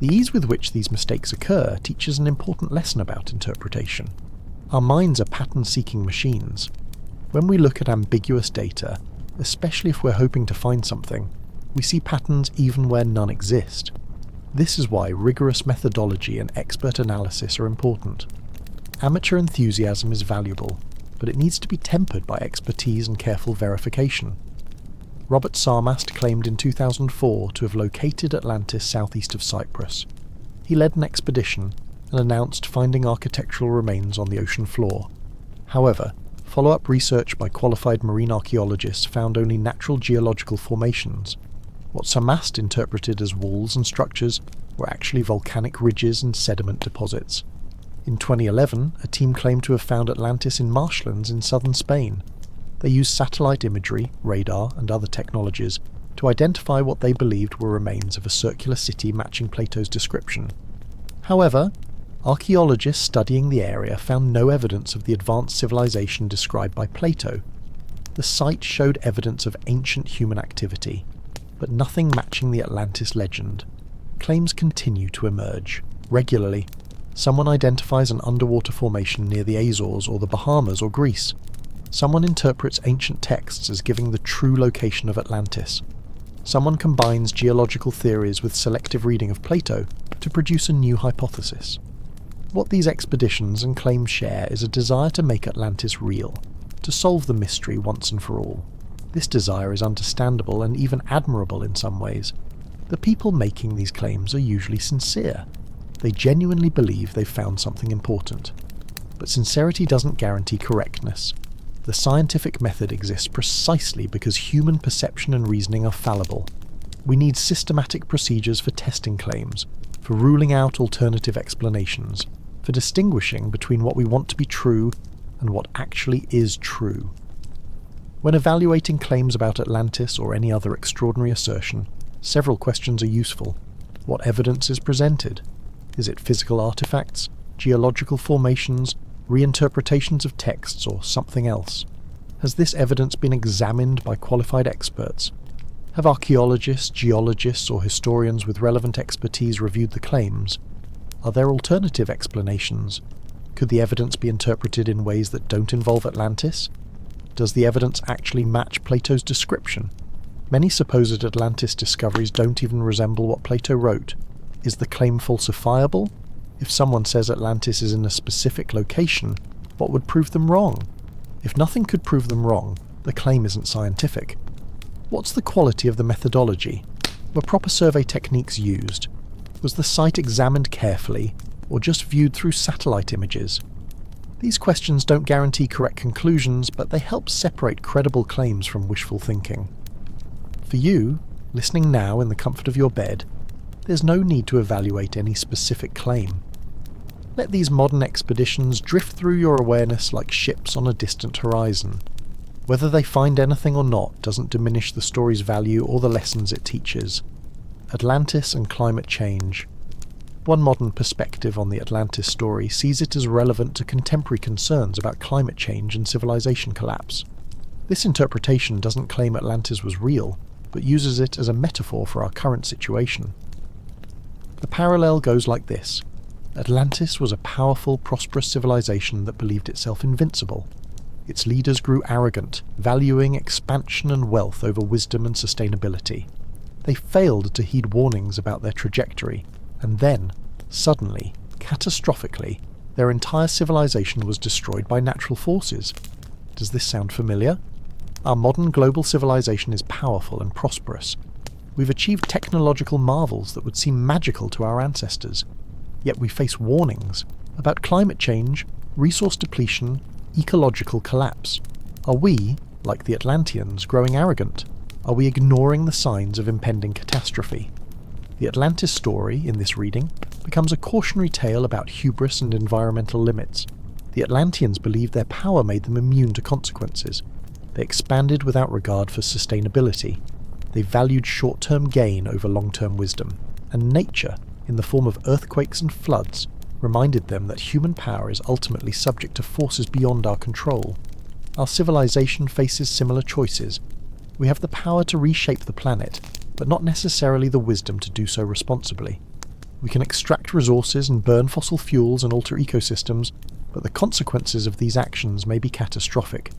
The ease with which these mistakes occur teaches an important lesson about interpretation. Our minds are pattern-seeking machines. When we look at ambiguous data, especially if we're hoping to find something, we see patterns even where none exist. This is why rigorous methodology and expert analysis are important. Amateur enthusiasm is valuable, but it needs to be tempered by expertise and careful verification. Robert Sarmast claimed in 2004 to have located Atlantis southeast of Cyprus. He led an expedition and announced finding architectural remains on the ocean floor. However, follow-up research by qualified marine archaeologists found only natural geological formations. What Sarmast interpreted as walls and structures were actually volcanic ridges and sediment deposits. In 2011, a team claimed to have found Atlantis in marshlands in southern Spain. They used satellite imagery, radar, and other technologies to identify what they believed were remains of a circular city matching Plato's description. However, archaeologists studying the area found no evidence of the advanced civilization described by Plato. The site showed evidence of ancient human activity, but nothing matching the Atlantis legend. Claims continue to emerge. Regularly, someone identifies an underwater formation near the Azores or the Bahamas or Greece. Someone interprets ancient texts as giving the true location of Atlantis. Someone combines geological theories with selective reading of Plato to produce a new hypothesis. What these expeditions and claims share is a desire to make Atlantis real, to solve the mystery once and for all. This desire is understandable and even admirable in some ways. The people making these claims are usually sincere. They genuinely believe they've found something important. But sincerity doesn't guarantee correctness. The scientific method exists precisely because human perception and reasoning are fallible. We need systematic procedures for testing claims, for ruling out alternative explanations, for distinguishing between what we want to be true and what actually is true. When evaluating claims about Atlantis or any other extraordinary assertion, several questions are useful. What evidence is presented? Is it physical artifacts, geological formations, reinterpretations of texts, or something else? Has this evidence been examined by qualified experts? Have archaeologists, geologists, or historians with relevant expertise reviewed the claims? Are there alternative explanations? Could the evidence be interpreted in ways that don't involve Atlantis? Does the evidence actually match Plato's description? Many supposed Atlantis discoveries don't even resemble what Plato wrote. Is the claim falsifiable? If someone says Atlantis is in a specific location, what would prove them wrong? If nothing could prove them wrong, the claim isn't scientific. What's the quality of the methodology? Were proper survey techniques used? Was the site examined carefully, or just viewed through satellite images? These questions don't guarantee correct conclusions, but they help separate credible claims from wishful thinking. For you, listening now in the comfort of your bed, there's no need to evaluate any specific claim. Let these modern expeditions drift through your awareness like ships on a distant horizon. Whether they find anything or not doesn't diminish the story's value or the lessons it teaches. Atlantis and climate change. One modern perspective on the Atlantis story sees it as relevant to contemporary concerns about climate change and civilization collapse. This interpretation doesn't claim Atlantis was real, but uses it as a metaphor for our current situation. The parallel goes like this. Atlantis was a powerful, prosperous civilization that believed itself invincible. Its leaders grew arrogant, valuing expansion and wealth over wisdom and sustainability. They failed to heed warnings about their trajectory, and then, suddenly, catastrophically, their entire civilization was destroyed by natural forces. Does this sound familiar? Our modern global civilization is powerful and prosperous. We've achieved technological marvels that would seem magical to our ancestors. Yet we face warnings about climate change, resource depletion, ecological collapse. Are we, like the Atlanteans, growing arrogant? Are we ignoring the signs of impending catastrophe? The Atlantis story, in this reading, becomes a cautionary tale about hubris and environmental limits. The Atlanteans believed their power made them immune to consequences. They expanded without regard for sustainability. They valued short-term gain over long-term wisdom. And nature, in the form of earthquakes and floods, reminded them that human power is ultimately subject to forces beyond our control. Our civilization faces similar choices. We have the power to reshape the planet, but not necessarily the wisdom to do so responsibly. We can extract resources and burn fossil fuels and alter ecosystems, but the consequences of these actions may be catastrophic.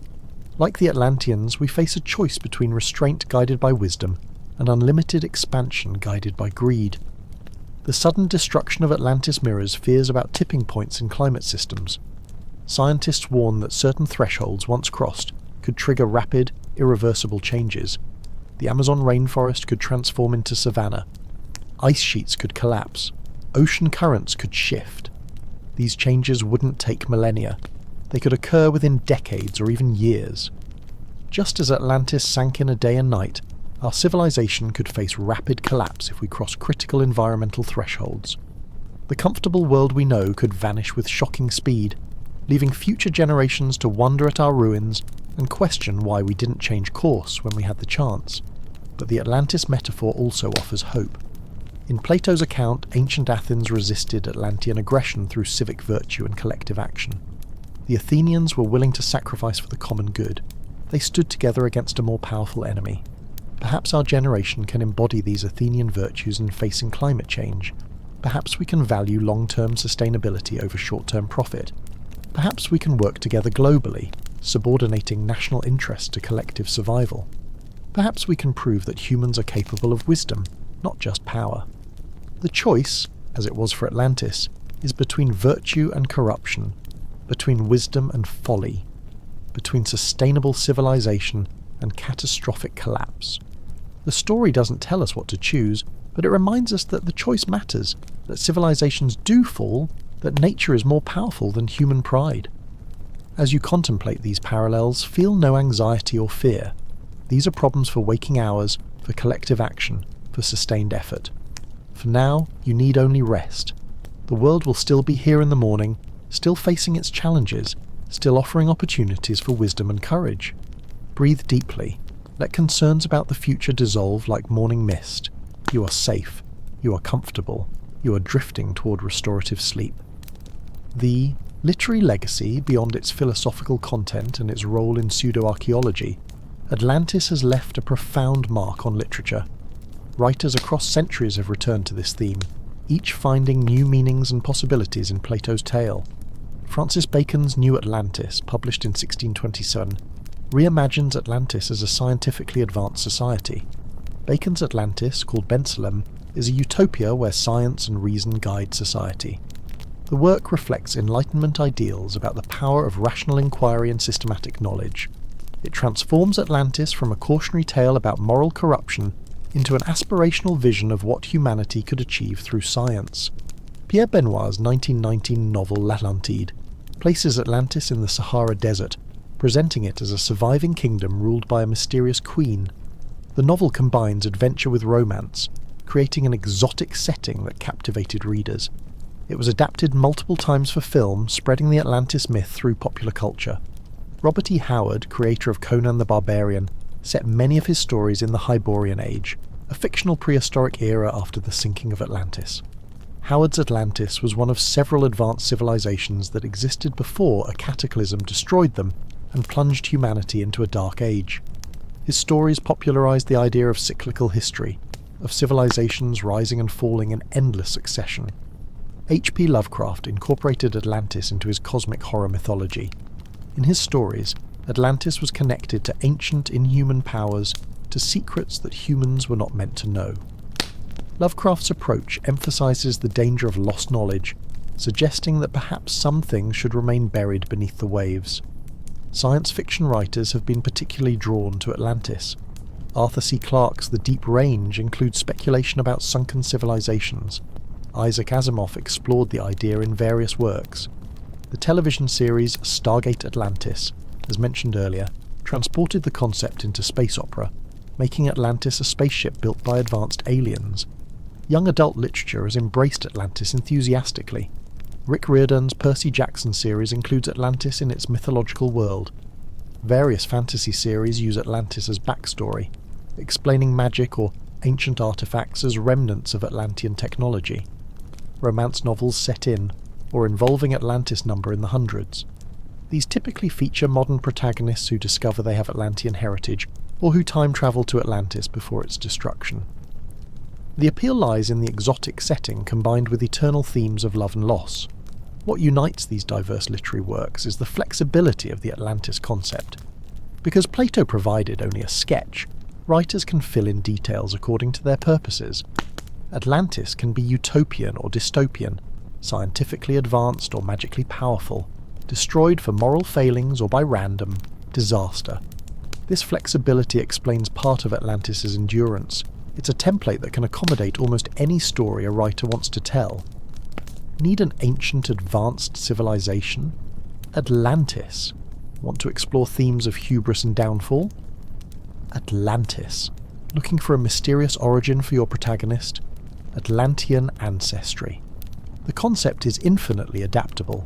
Like the Atlanteans, we face a choice between restraint guided by wisdom and unlimited expansion guided by greed. The sudden destruction of Atlantis mirrors fears about tipping points in climate systems. Scientists warn that certain thresholds, once crossed, could trigger rapid, irreversible changes. The Amazon rainforest could transform into savanna. Ice sheets could collapse. Ocean currents could shift. These changes wouldn't take millennia. They could occur within decades or even years. Just as Atlantis sank in a day and night, our civilization could face rapid collapse if we cross critical environmental thresholds. The comfortable world we know could vanish with shocking speed, leaving future generations to wonder at our ruins and question why we didn't change course when we had the chance. But the Atlantis metaphor also offers hope. In Plato's account, ancient Athens resisted Atlantean aggression through civic virtue and collective action. The Athenians were willing to sacrifice for the common good. They stood together against a more powerful enemy. Perhaps our generation can embody these Athenian virtues in facing climate change. Perhaps we can value long-term sustainability over short-term profit. Perhaps we can work together globally, subordinating national interest to collective survival. Perhaps we can prove that humans are capable of wisdom, not just power. The choice, as it was for Atlantis, is between virtue and corruption, between wisdom and folly, between sustainable civilization and catastrophic collapse. The story doesn't tell us what to choose, but it reminds us that the choice matters, that civilizations do fall, that nature is more powerful than human pride. As you contemplate these parallels, feel no anxiety or fear. These are problems for waking hours, for collective action, for sustained effort. For now, you need only rest. The world will still be here in the morning, still facing its challenges, still offering opportunities for wisdom and courage. Breathe deeply. Let concerns about the future dissolve like morning mist. You are safe. You are comfortable. You are drifting toward restorative sleep. The literary legacy, beyond its philosophical content and its role in pseudo-archaeology, Atlantis has left a profound mark on literature. Writers across centuries have returned to this theme, each finding new meanings and possibilities in Plato's tale. Francis Bacon's New Atlantis, published in 1627, reimagines Atlantis as a scientifically advanced society. Bacon's Atlantis, called Bensalem, is a utopia where science and reason guide society. The work reflects Enlightenment ideals about the power of rational inquiry and systematic knowledge. It transforms Atlantis from a cautionary tale about moral corruption into an aspirational vision of what humanity could achieve through science. Pierre Benoit's 1919 novel L'Atlantide places Atlantis in the Sahara Desert, presenting it as a surviving kingdom ruled by a mysterious queen. The novel combines adventure with romance, creating an exotic setting that captivated readers. It was adapted multiple times for film, spreading the Atlantis myth through popular culture. Robert E. Howard, creator of Conan the Barbarian, set many of his stories in the Hyborian Age, a fictional prehistoric era after the sinking of Atlantis. Howard's Atlantis was one of several advanced civilizations that existed before a cataclysm destroyed them and plunged humanity into a dark age. His stories popularized the idea of cyclical history, of civilizations rising and falling in endless succession. H.P. Lovecraft incorporated Atlantis into his cosmic horror mythology. In his stories, Atlantis was connected to ancient inhuman powers, to secrets that humans were not meant to know. Lovecraft's approach emphasizes the danger of lost knowledge, suggesting that perhaps some things should remain buried beneath the waves. Science fiction writers have been particularly drawn to Atlantis. Arthur C. Clarke's The Deep Range includes speculation about sunken civilizations. Isaac Asimov explored the idea in various works. The television series Stargate Atlantis, as mentioned earlier, transported the concept into space opera, making Atlantis a spaceship built by advanced aliens. Young adult literature has embraced Atlantis enthusiastically. Rick Riordan's Percy Jackson series includes Atlantis in its mythological world. Various fantasy series use Atlantis as backstory, explaining magic or ancient artifacts as remnants of Atlantean technology. Romance novels set in, or involving Atlantis number in the hundreds. These typically feature modern protagonists who discover they have Atlantean heritage, or who time travel to Atlantis before its destruction. The appeal lies in the exotic setting combined with eternal themes of love and loss. What unites these diverse literary works is the flexibility of the Atlantis concept. Because Plato provided only a sketch, writers can fill in details according to their purposes. Atlantis can be utopian or dystopian, scientifically advanced or magically powerful, destroyed for moral failings or by random disaster. This flexibility explains part of Atlantis' endurance. It's a template that can accommodate almost any story a writer wants to tell. Need an ancient, advanced civilization? Atlantis. Want to explore themes of hubris and downfall? Atlantis. Looking for a mysterious origin for your protagonist? Atlantean ancestry. The concept is infinitely adaptable,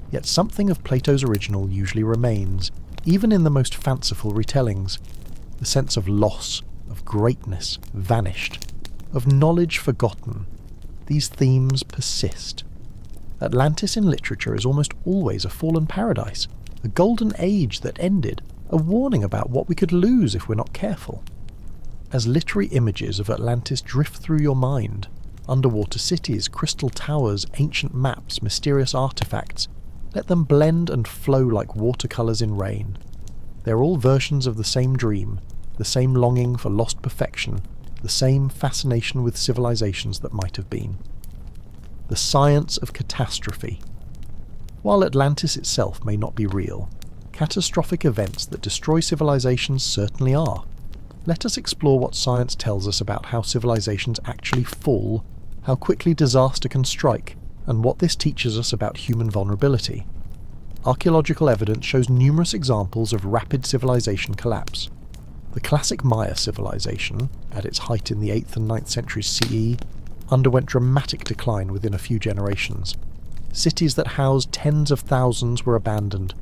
yet something of Plato's original usually remains, even in the most fanciful retellings. The sense of loss, of greatness, vanished, of knowledge forgotten. These themes persist. Atlantis in literature is almost always a fallen paradise, a golden age that ended, a warning about what we could lose if we're not careful. As literary images of Atlantis drift through your mind, underwater cities, crystal towers, ancient maps, mysterious artifacts, let them blend and flow like watercolours in rain. They're all versions of the same dream, the same longing for lost perfection, the same fascination with civilizations that might have been. The science of catastrophe. While Atlantis itself may not be real, catastrophic events that destroy civilizations certainly are. Let us explore what science tells us about how civilizations actually fall, how quickly disaster can strike, and what this teaches us about human vulnerability. Archaeological evidence shows numerous examples of rapid civilization collapse. The classic Maya civilization, at its height in the 8th and 9th centuries CE, underwent dramatic decline within a few generations. Cities that housed tens of thousands were abandoned.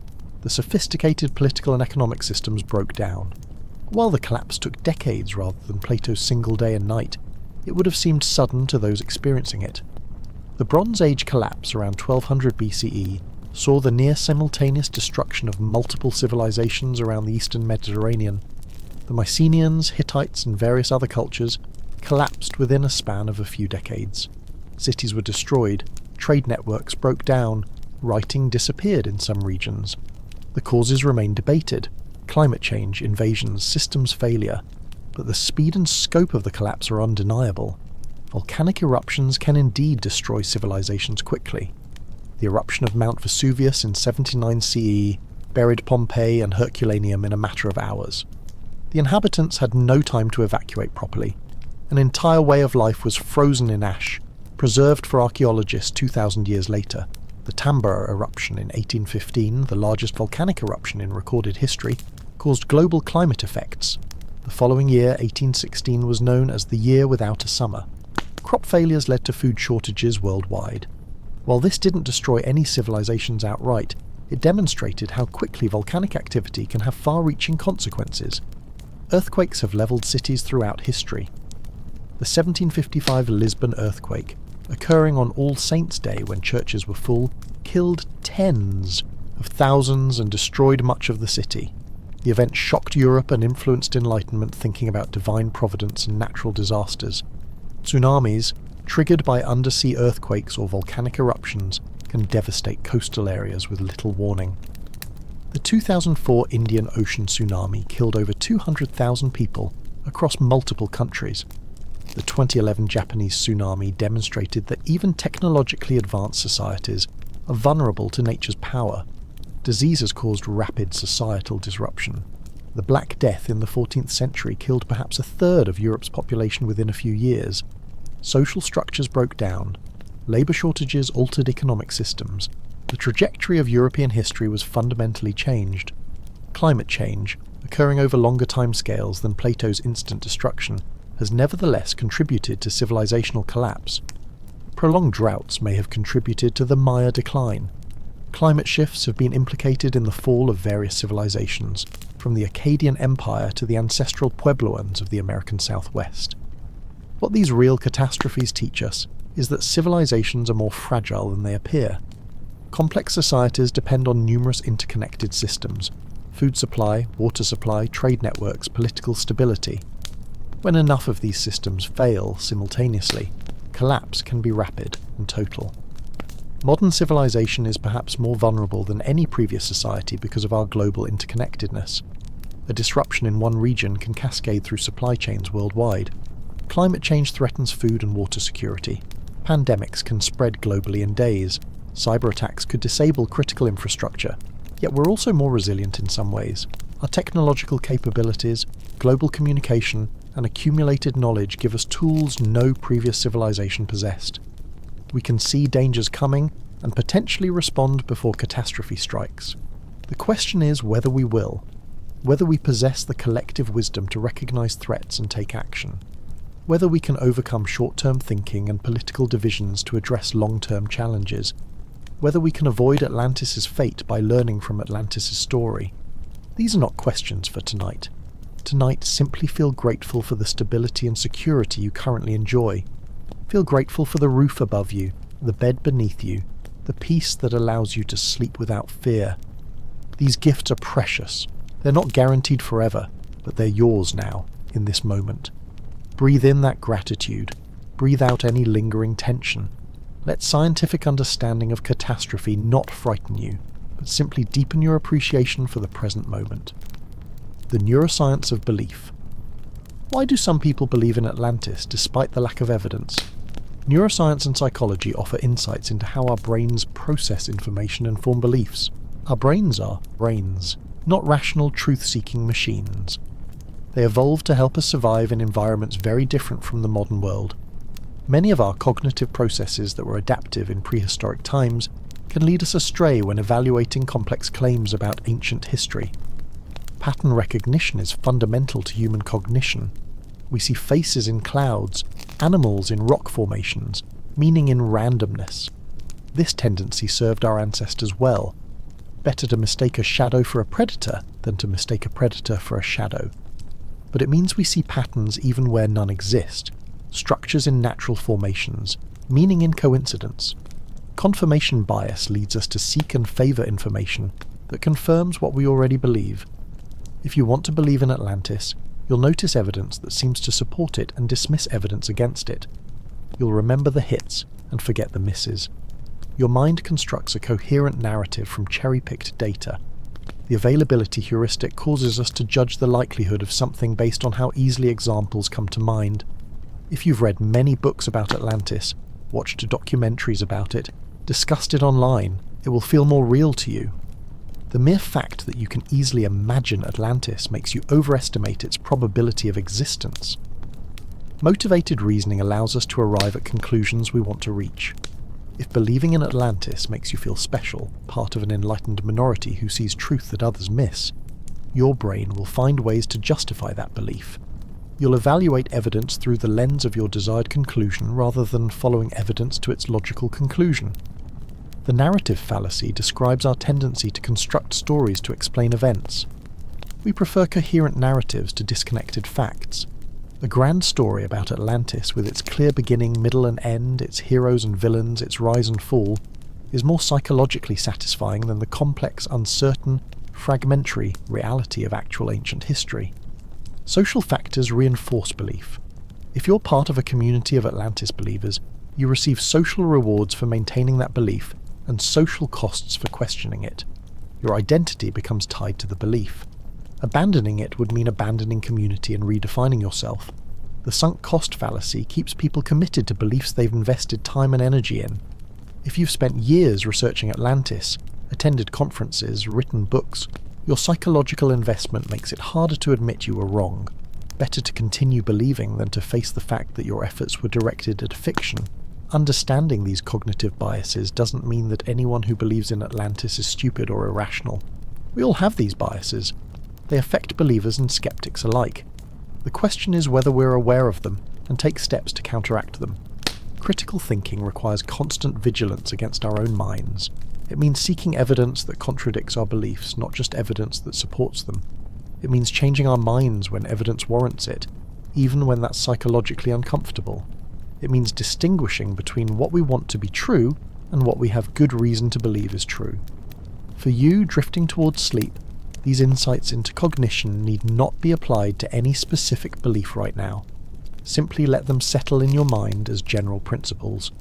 The sophisticated political and economic systems broke down. While the collapse took decades rather than Plato's single day and night, it would have seemed sudden to those experiencing it. The Bronze Age collapse around 1200 BCE saw the near-simultaneous destruction of multiple civilizations around the eastern Mediterranean. The Mycenaeans, Hittites, and various other cultures collapsed within a span of a few decades. Cities were destroyed, trade networks broke down, writing disappeared in some regions. The causes remain debated: climate change, invasions, systems failure, but the speed and scope of the collapse are undeniable. Volcanic eruptions can indeed destroy civilizations quickly. The eruption of Mount Vesuvius in 79 CE buried Pompeii and Herculaneum in a matter of hours. The inhabitants had no time to evacuate properly. An entire way of life was frozen in ash, preserved for archaeologists 2,000 years later. The Tambora eruption in 1815, the largest volcanic eruption in recorded history, caused global climate effects. The following year, 1816, was known as the year without a summer. Crop failures led to food shortages worldwide. While this didn't destroy any civilizations outright, it demonstrated how quickly volcanic activity can have far-reaching consequences. Earthquakes have leveled cities throughout history. The 1755 Lisbon earthquake, occurring on All Saints' Day when churches were full, killed tens of thousands and destroyed much of the city. The event shocked Europe and influenced Enlightenment thinking about divine providence and natural disasters. Tsunamis, triggered by undersea earthquakes or volcanic eruptions, can devastate coastal areas with little warning. The 2004 Indian Ocean tsunami killed over 200,000 people across multiple countries. The 2011 Japanese tsunami demonstrated that even technologically advanced societies are vulnerable to nature's power. Diseases caused rapid societal disruption. The Black Death in the 14th century killed perhaps a third of Europe's population within a few years. Social structures broke down. Labour shortages altered economic systems. The trajectory of European history was fundamentally changed. Climate change, occurring over longer timescales than Plato's instant destruction, has nevertheless contributed to civilizational collapse. Prolonged droughts may have contributed to the Maya decline. Climate shifts have been implicated in the fall of various civilizations, from the Akkadian Empire to the ancestral Puebloans of the American Southwest. What these real catastrophes teach us is that civilizations are more fragile than they appear. Complex societies depend on numerous interconnected systems: food supply, water supply, trade networks, political stability. When enough of these systems fail simultaneously, collapse can be rapid and total. Modern civilization is perhaps more vulnerable than any previous society because of our global interconnectedness. A disruption in one region can cascade through supply chains worldwide. Climate change threatens food and water security. Pandemics can spread globally in days. Cyber attacks could disable critical infrastructure. Yet we're also more resilient in some ways. Our technological capabilities, global communication, and accumulated knowledge give us tools no previous civilization possessed. We can see dangers coming and potentially respond before catastrophe strikes. The question is whether we will, whether we possess the collective wisdom to recognize threats and take action, whether we can overcome short-term thinking and political divisions to address long-term challenges, whether we can avoid Atlantis' fate by learning from Atlantis' story. These are not questions for tonight. Tonight, simply feel grateful for the stability and security you currently enjoy. Feel grateful for the roof above you, the bed beneath you, the peace that allows you to sleep without fear. These gifts are precious. They're not guaranteed forever, but they're yours now, in this moment. Breathe in that gratitude. Breathe out any lingering tension. Let scientific understanding of catastrophe not frighten you, but simply deepen your appreciation for the present moment. The neuroscience of belief. Why do some people believe in Atlantis despite the lack of evidence? Neuroscience and psychology offer insights into how our brains process information and form beliefs. Our brains are brains, not rational truth-seeking machines. They evolved to help us survive in environments very different from the modern world. Many of our cognitive processes that were adaptive in prehistoric times can lead us astray when evaluating complex claims about ancient history. Pattern recognition is fundamental to human cognition. We see faces in clouds, animals in rock formations, meaning in randomness. This tendency served our ancestors well. Better to mistake a shadow for a predator than to mistake a predator for a shadow. But it means we see patterns even where none exist, structures in natural formations, meaning in coincidence. Confirmation bias leads us to seek and favour information that confirms what we already believe. If you want to believe in Atlantis, you'll notice evidence that seems to support it and dismiss evidence against it. You'll remember the hits and forget the misses. Your mind constructs a coherent narrative from cherry-picked data. The availability heuristic causes us to judge the likelihood of something based on how easily examples come to mind. If you've read many books about Atlantis, watched documentaries about it, discussed it online, it will feel more real to you. The mere fact that you can easily imagine Atlantis makes you overestimate its probability of existence. Motivated reasoning allows us to arrive at conclusions we want to reach. If believing in Atlantis makes you feel special, part of an enlightened minority who sees truth that others miss, your brain will find ways to justify that belief. You'll evaluate evidence through the lens of your desired conclusion rather than following evidence to its logical conclusion. The narrative fallacy describes our tendency to construct stories to explain events. We prefer coherent narratives to disconnected facts. A grand story about Atlantis, with its clear beginning, middle and end, its heroes and villains, its rise and fall, is more psychologically satisfying than the complex, uncertain, fragmentary reality of actual ancient history. Social factors reinforce belief. If you're part of a community of Atlantis believers, you receive social rewards for maintaining that belief and social costs for questioning it. Your identity becomes tied to the belief. Abandoning it would mean abandoning community and redefining yourself. The sunk cost fallacy keeps people committed to beliefs they've invested time and energy in. If you've spent years researching Atlantis, attended conferences, written books, your psychological investment makes it harder to admit you were wrong. Better to continue believing than to face the fact that your efforts were directed at fiction. Understanding these cognitive biases doesn't mean that anyone who believes in Atlantis is stupid or irrational. We all have these biases. They affect believers and skeptics alike. The question is whether we're aware of them and take steps to counteract them. Critical thinking requires constant vigilance against our own minds. It means seeking evidence that contradicts our beliefs, not just evidence that supports them. It means changing our minds when evidence warrants it, even when that's psychologically uncomfortable. It means distinguishing between what we want to be true and what we have good reason to believe is true. For you, drifting towards sleep, these insights into cognition need not be applied to any specific belief right now. Simply let them settle in your mind as general principles.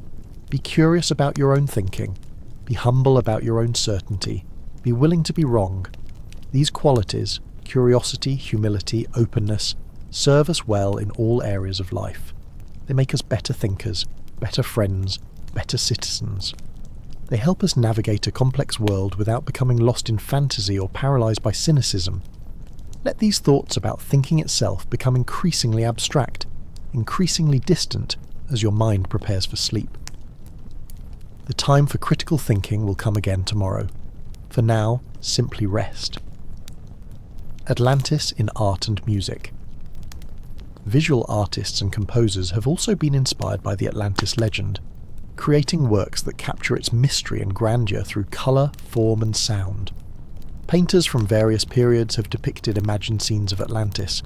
Be curious about your own thinking. Be humble about your own certainty. Be willing to be wrong. These qualities, curiosity, humility, openness, serve us well in all areas of life. They make us better thinkers, better friends, better citizens. They help us navigate a complex world without becoming lost in fantasy or paralyzed by cynicism. Let these thoughts about thinking itself become increasingly abstract, increasingly distant as your mind prepares for sleep. The time for critical thinking will come again tomorrow. For now, simply rest. Atlantis in art and music. Visual artists and composers have also been inspired by the Atlantis legend, creating works that capture its mystery and grandeur through colour, form and sound. Painters from various periods have depicted imagined scenes of Atlantis.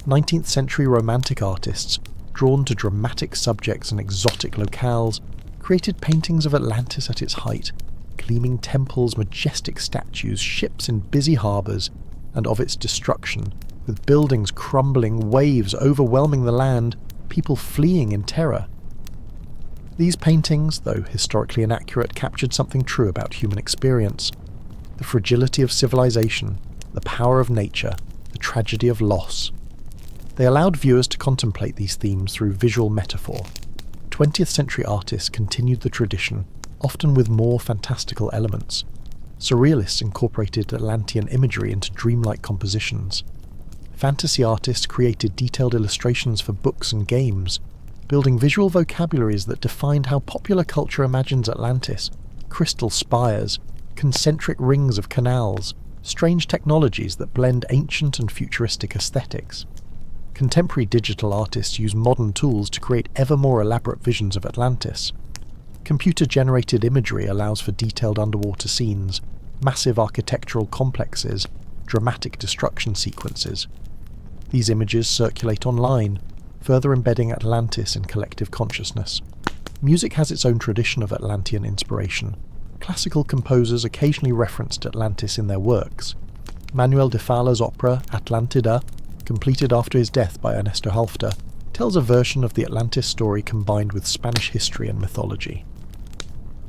19th century Romantic artists, drawn to dramatic subjects and exotic locales, created paintings of Atlantis at its height, gleaming temples, majestic statues, ships in busy harbours, and of its destruction, with buildings crumbling, waves overwhelming the land, people fleeing in terror. These paintings, though historically inaccurate, captured something true about human experience. The fragility of civilization, the power of nature, the tragedy of loss. They allowed viewers to contemplate these themes through visual metaphor. 20th century artists continued the tradition, often with more fantastical elements. Surrealists incorporated Atlantean imagery into dreamlike compositions. Fantasy artists created detailed illustrations for books and games, building visual vocabularies that defined how popular culture imagines Atlantis: crystal spires, concentric rings of canals, strange technologies that blend ancient and futuristic aesthetics. Contemporary digital artists use modern tools to create ever more elaborate visions of Atlantis. Computer-generated imagery allows for detailed underwater scenes, massive architectural complexes, dramatic destruction sequences. These images circulate online, further embedding Atlantis in collective consciousness. Music has its own tradition of Atlantean inspiration. Classical composers occasionally referenced Atlantis in their works. Manuel de Falla's opera Atlantida, completed after his death by Ernesto Halffter, tells a version of the Atlantis story combined with Spanish history and mythology.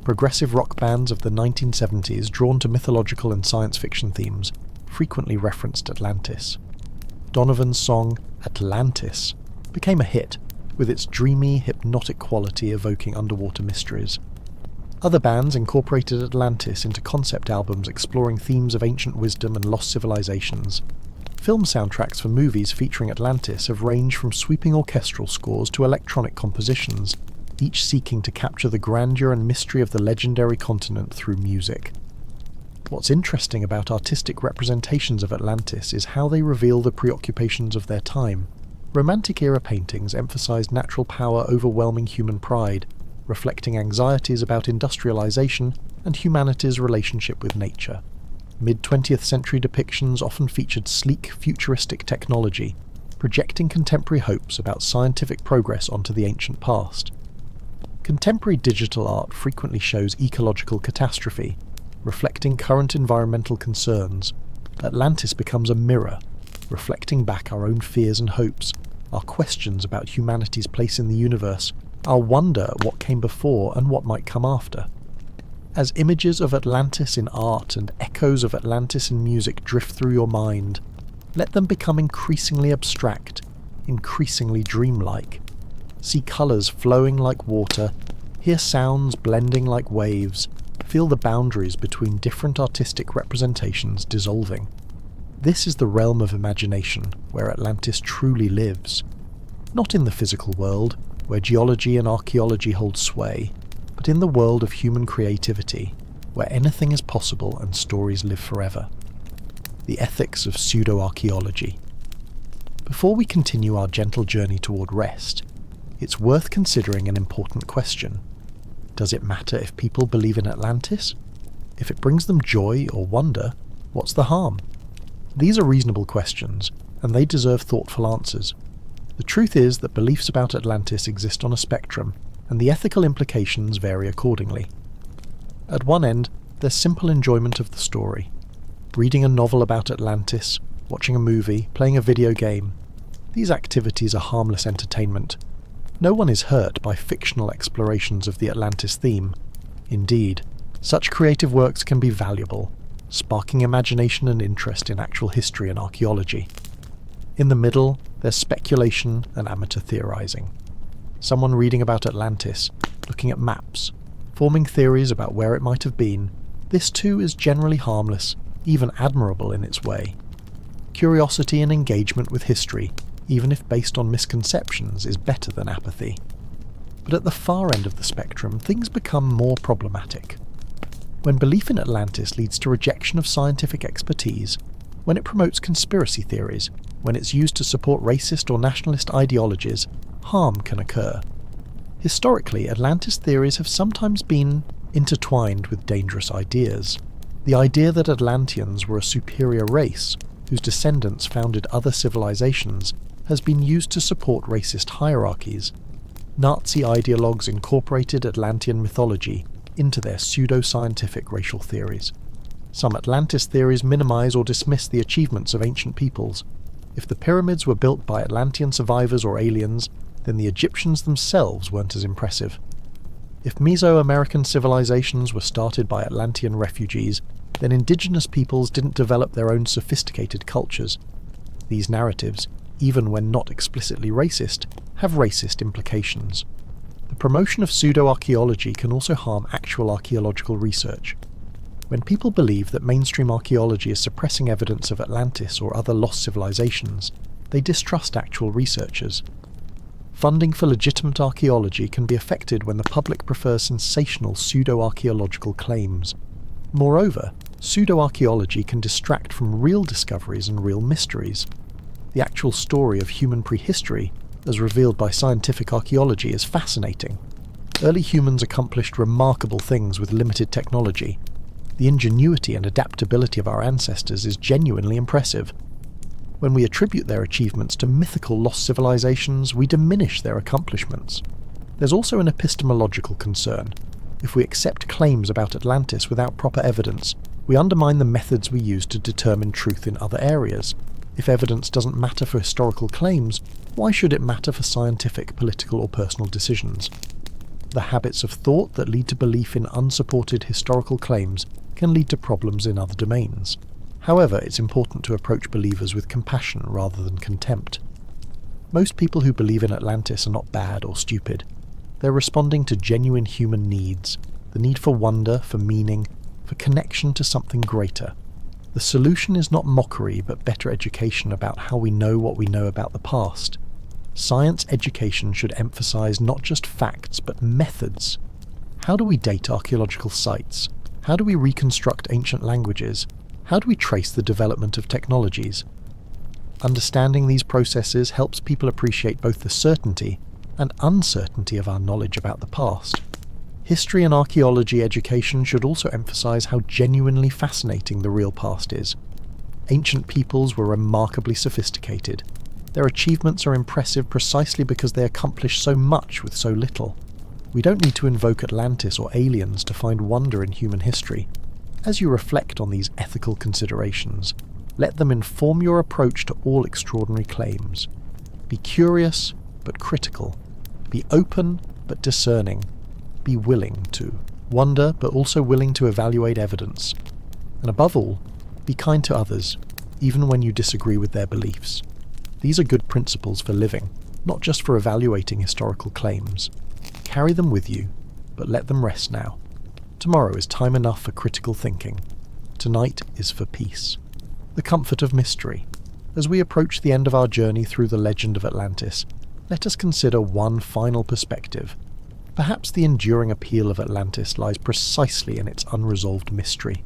Progressive rock bands of the 1970s, drawn to mythological and science fiction themes, frequently referenced Atlantis. Donovan's song Atlantis became a hit, with its dreamy, hypnotic quality evoking underwater mysteries. Other bands incorporated Atlantis into concept albums exploring themes of ancient wisdom and lost civilizations. Film soundtracks for movies featuring Atlantis have ranged from sweeping orchestral scores to electronic compositions, each seeking to capture the grandeur and mystery of the legendary continent through music. What's interesting about artistic representations of Atlantis is how they reveal the preoccupations of their time. Romantic-era paintings emphasized natural power overwhelming human pride, reflecting anxieties about industrialization and humanity's relationship with nature. Mid-20th century depictions often featured sleek, futuristic technology, projecting contemporary hopes about scientific progress onto the ancient past. Contemporary digital art frequently shows ecological catastrophe, reflecting current environmental concerns. Atlantis becomes a mirror, reflecting back our own fears and hopes, our questions about humanity's place in the universe, our wonder at what came before and what might come after. As images of Atlantis in art and echoes of Atlantis in music drift through your mind, let them become increasingly abstract, increasingly dreamlike. See colours flowing like water, hear sounds blending like waves, feel the boundaries between different artistic representations dissolving. This is the realm of imagination, where Atlantis truly lives. Not in the physical world, where geology and archaeology hold sway, but in the world of human creativity, where anything is possible and stories live forever. The ethics of pseudo-archaeology. Before we continue our gentle journey toward rest, it's worth considering an important question. Does it matter if people believe in Atlantis? If it brings them joy or wonder, what's the harm? These are reasonable questions, and they deserve thoughtful answers. The truth is that beliefs about Atlantis exist on a spectrum, and the ethical implications vary accordingly. At one end, there's simple enjoyment of the story. Reading a novel about Atlantis, watching a movie, playing a video game. These activities are harmless entertainment. No one is hurt by fictional explorations of the Atlantis theme. Indeed, such creative works can be valuable, sparking imagination and interest in actual history and archaeology. In the middle, there's speculation and amateur theorizing. Someone reading about Atlantis, looking at maps, forming theories about where it might have been. This too is generally harmless, even admirable in its way. Curiosity and engagement with history, even if based on misconceptions, is better than apathy. But at the far end of the spectrum, things become more problematic. When belief in Atlantis leads to rejection of scientific expertise, when it promotes conspiracy theories, when it's used to support racist or nationalist ideologies, harm can occur. Historically, Atlantis theories have sometimes been intertwined with dangerous ideas. The idea that Atlanteans were a superior race, whose descendants founded other civilizations, has been used to support racist hierarchies. Nazi ideologues incorporated Atlantean mythology into their pseudo-scientific racial theories. Some Atlantis theories minimize or dismiss the achievements of ancient peoples. If the pyramids were built by Atlantean survivors or aliens, then the Egyptians themselves weren't as impressive. If Mesoamerican civilizations were started by Atlantean refugees, then indigenous peoples didn't develop their own sophisticated cultures. These narratives, even when not explicitly racist, have racist implications. The promotion of pseudo-archaeology can also harm actual archaeological research. When people believe that mainstream archaeology is suppressing evidence of Atlantis or other lost civilizations, they distrust actual researchers. Funding for legitimate archaeology can be affected when the public prefers sensational pseudo-archaeological claims. Moreover, pseudo-archaeology can distract from real discoveries and real mysteries. The actual story of human prehistory, as revealed by scientific archaeology, is fascinating. Early humans accomplished remarkable things with limited technology. The ingenuity and adaptability of our ancestors is genuinely impressive. When we attribute their achievements to mythical lost civilizations, we diminish their accomplishments. There's also an epistemological concern. If we accept claims about Atlantis without proper evidence, we undermine the methods we use to determine truth in other areas. If evidence doesn't matter for historical claims, why should it matter for scientific, political, or personal decisions? The habits of thought that lead to belief in unsupported historical claims can lead to problems in other domains. However, it's important to approach believers with compassion rather than contempt. Most people who believe in Atlantis are not bad or stupid. They're responding to genuine human needs, the need for wonder, for meaning, for connection to something greater. The solution is not mockery, but better education about how we know what we know about the past. Science education should emphasize not just facts, but methods. How do we date archaeological sites? How do we reconstruct ancient languages? How do we trace the development of technologies? Understanding these processes helps people appreciate both the certainty and uncertainty of our knowledge about the past. History and archaeology education should also emphasize how genuinely fascinating the real past is. Ancient peoples were remarkably sophisticated. Their achievements are impressive precisely because they accomplished so much with so little. We don't need to invoke Atlantis or aliens to find wonder in human history. As you reflect on these ethical considerations, let them inform your approach to all extraordinary claims. Be curious, but critical. Be open, but discerning. Be willing to wonder, but also willing to evaluate evidence. And above all, be kind to others, even when you disagree with their beliefs. These are good principles for living, not just for evaluating historical claims. Carry them with you, but let them rest now. Tomorrow is time enough for critical thinking. Tonight is for peace. The comfort of mystery. As we approach the end of our journey through the legend of Atlantis, let us consider one final perspective. Perhaps the enduring appeal of Atlantis lies precisely in its unresolved mystery.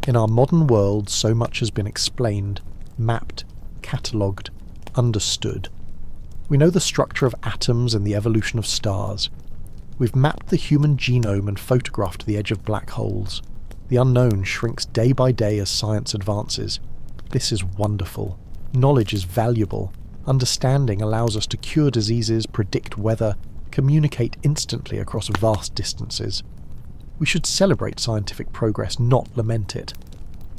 In our modern world, so much has been explained, mapped, catalogued, understood. We know the structure of atoms and the evolution of stars. We've mapped the human genome and photographed the edge of black holes. The unknown shrinks day by day as science advances. This is wonderful. Knowledge is valuable. Understanding allows us to cure diseases, predict weather, communicate instantly across vast distances. We should celebrate scientific progress, not lament it.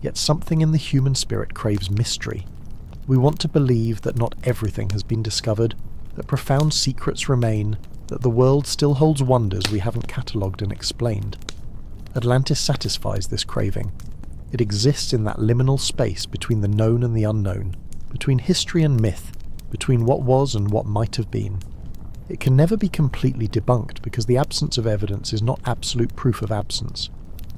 Yet something in the human spirit craves mystery. We want to believe that not everything has been discovered, that profound secrets remain, that the world still holds wonders we haven't catalogued and explained. Atlantis satisfies this craving. It exists in that liminal space between the known and the unknown, between history and myth, between what was and what might have been. It can never be completely debunked because the absence of evidence is not absolute proof of absence.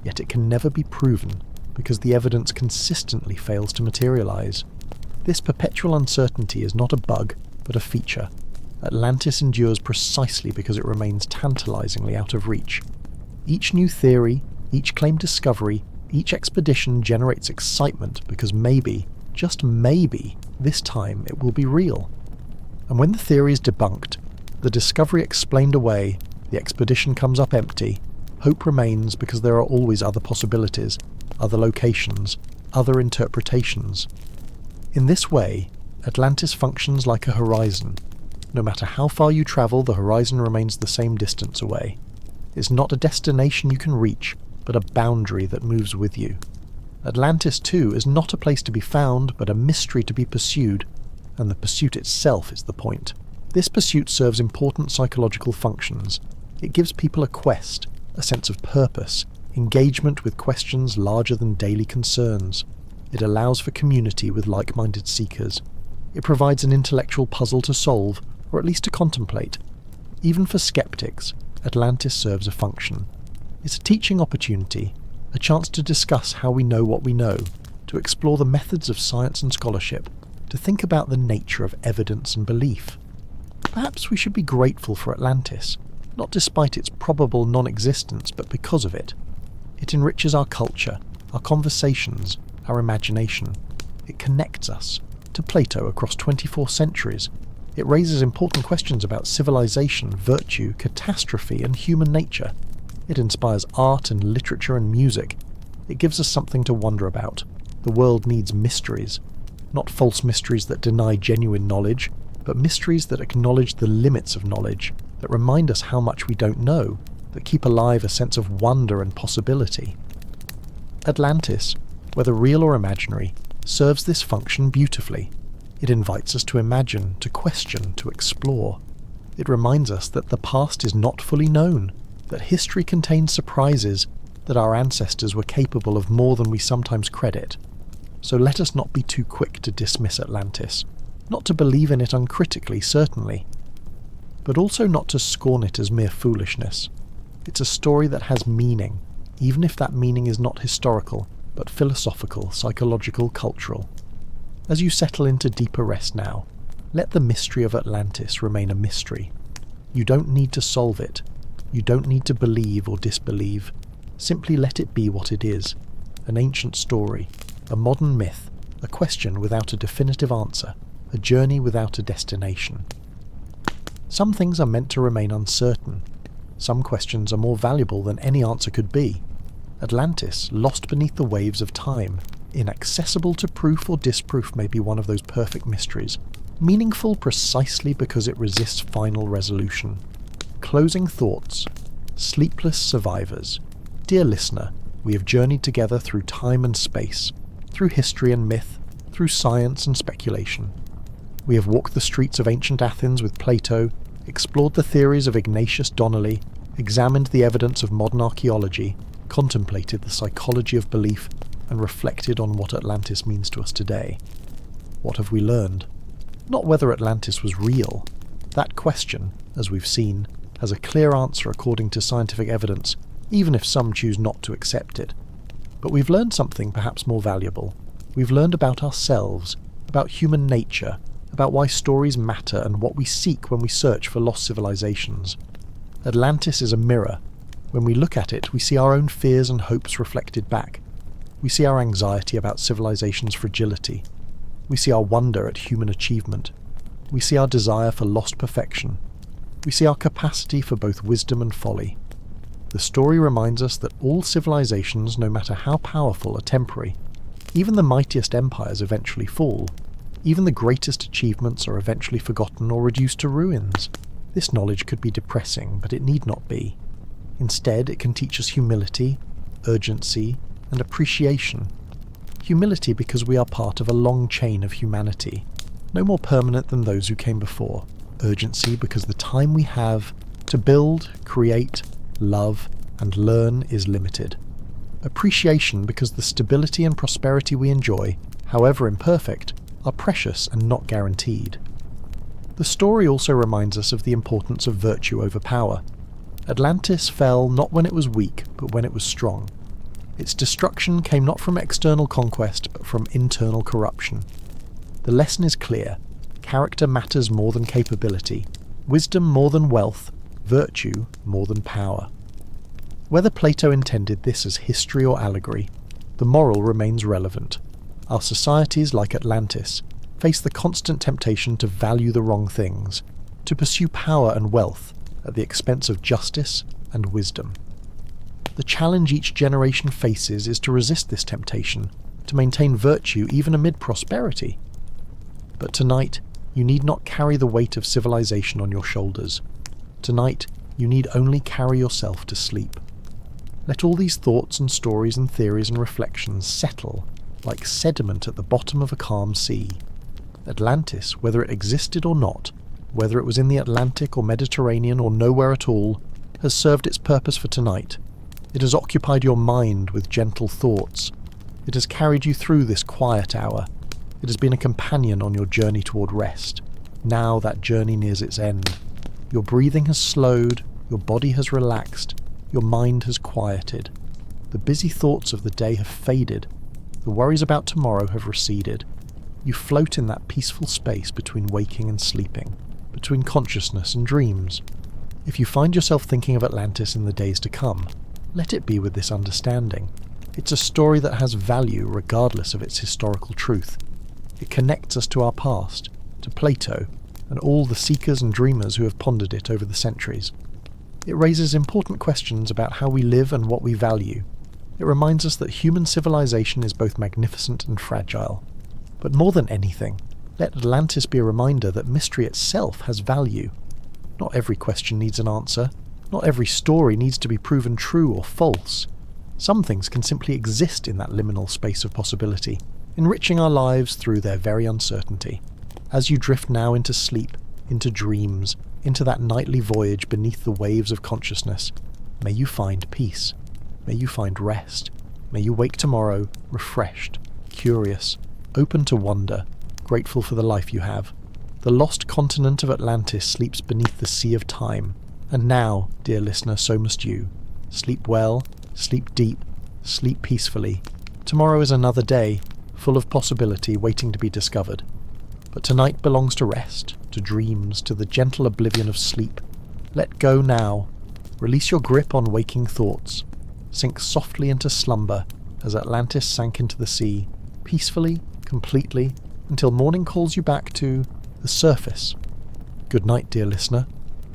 Yet it can never be proven because the evidence consistently fails to materialize. This perpetual uncertainty is not a bug, but a feature. Atlantis endures precisely because it remains tantalizingly out of reach. Each new theory, each claimed discovery, each expedition generates excitement because maybe, just maybe, this time it will be real. And when the theory is debunked, the discovery explained away, the expedition comes up empty, hope remains because there are always other possibilities, other locations, other interpretations. In this way, Atlantis functions like a horizon. No matter how far you travel, the horizon remains the same distance away. It's not a destination you can reach, but a boundary that moves with you. Atlantis, too, is not a place to be found, but a mystery to be pursued, and the pursuit itself is the point. This pursuit serves important psychological functions. It gives people a quest, a sense of purpose, engagement with questions larger than daily concerns. It allows for community with like-minded seekers. It provides an intellectual puzzle to solve, or at least to contemplate. Even for skeptics, Atlantis serves a function. It's a teaching opportunity, a chance to discuss how we know what we know, to explore the methods of science and scholarship, to think about the nature of evidence and belief. Perhaps we should be grateful for Atlantis, not despite its probable non-existence, but because of it. It enriches our culture, our conversations, our imagination. It connects us to Plato across 24 centuries. It raises important questions about civilization, virtue, catastrophe, and human nature. It inspires art and literature and music. It gives us something to wonder about. The world needs mysteries. Not false mysteries that deny genuine knowledge, but mysteries that acknowledge the limits of knowledge, that remind us how much we don't know, that keep alive a sense of wonder and possibility. Atlantis, whether real or imaginary, serves this function beautifully. It invites us to imagine, to question, to explore. It reminds us that the past is not fully known, that history contains surprises, that our ancestors were capable of more than we sometimes credit. So let us not be too quick to dismiss Atlantis, not to believe in it uncritically, certainly, but also not to scorn it as mere foolishness. It's a story that has meaning, even if that meaning is not historical, but philosophical, psychological, cultural. As you settle into deeper rest now, let the mystery of Atlantis remain a mystery. You don't need to solve it. You don't need to believe or disbelieve. Simply let it be what it is. An ancient story, a modern myth, a question without a definitive answer, a journey without a destination. Some things are meant to remain uncertain. Some questions are more valuable than any answer could be. Atlantis, lost beneath the waves of time, inaccessible to proof or disproof, may be one of those perfect mysteries, meaningful precisely because it resists final resolution. Closing thoughts. Sleepless survivors. Dear listener, we have journeyed together through time and space, through history and myth, through science and speculation. We have walked the streets of ancient Athens with Plato, explored the theories of Ignatius Donnelly, examined the evidence of modern archaeology, contemplated the psychology of belief, and reflected on what Atlantis means to us today. What have we learned? Not whether Atlantis was real. That question, as we've seen, has a clear answer according to scientific evidence, even if some choose not to accept it. But we've learned something perhaps more valuable. We've learned about ourselves, about human nature, about why stories matter and what we seek when we search for lost civilizations. Atlantis is a mirror. When we look at it, we see our own fears and hopes reflected back. We see our anxiety about civilization's fragility. We see our wonder at human achievement. We see our desire for lost perfection. We see our capacity for both wisdom and folly. The story reminds us that all civilizations, no matter how powerful, are temporary. Even the mightiest empires eventually fall. Even the greatest achievements are eventually forgotten or reduced to ruins. This knowledge could be depressing, but it need not be. Instead, it can teach us humility, urgency, and appreciation. Humility because we are part of a long chain of humanity, no more permanent than those who came before. Urgency because the time we have to build, create, love, and learn is limited. Appreciation because the stability and prosperity we enjoy, however imperfect, are precious and not guaranteed. The story also reminds us of the importance of virtue over power. Atlantis fell not when it was weak, but when it was strong. Its destruction came not from external conquest, but from internal corruption. The lesson is clear. Character matters more than capability, wisdom more than wealth, virtue more than power. Whether Plato intended this as history or allegory, the moral remains relevant. Our societies, like Atlantis, face the constant temptation to value the wrong things, to pursue power and wealth at the expense of justice and wisdom. The challenge each generation faces is to resist this temptation, to maintain virtue even amid prosperity. But tonight, you need not carry the weight of civilization on your shoulders. Tonight, you need only carry yourself to sleep. Let all these thoughts and stories and theories and reflections settle like sediment at the bottom of a calm sea. Atlantis, whether it existed or not, whether it was in the Atlantic or Mediterranean or nowhere at all, has served its purpose for tonight. It has occupied your mind with gentle thoughts. It has carried you through this quiet hour. It has been a companion on your journey toward rest. Now that journey nears its end. Your breathing has slowed, your body has relaxed, your mind has quieted. The busy thoughts of the day have faded. The worries about tomorrow have receded. You float in that peaceful space between waking and sleeping, between consciousness and dreams. If you find yourself thinking of Atlantis in the days to come, let it be with this understanding. It's a story that has value regardless of its historical truth. It connects us to our past, to Plato, and all the seekers and dreamers who have pondered it over the centuries. It raises important questions about how we live and what we value. It reminds us that human civilization is both magnificent and fragile. But more than anything, let Atlantis be a reminder that mystery itself has value. Not every question needs an answer. Not every story needs to be proven true or false. Some things can simply exist in that liminal space of possibility, enriching our lives through their very uncertainty. As you drift now into sleep, into dreams, into that nightly voyage beneath the waves of consciousness, may you find peace. May you find rest. May you wake tomorrow refreshed, curious, open to wonder, grateful for the life you have. The lost continent of Atlantis sleeps beneath the sea of time. And now, dear listener, so must you. Sleep well, sleep deep, sleep peacefully. Tomorrow is another day, full of possibility waiting to be discovered. But tonight belongs to rest, to dreams, to the gentle oblivion of sleep. Let go now. Release your grip on waking thoughts. Sink softly into slumber as Atlantis sank into the sea, peacefully, completely, until morning calls you back to the surface. Good night, dear listener.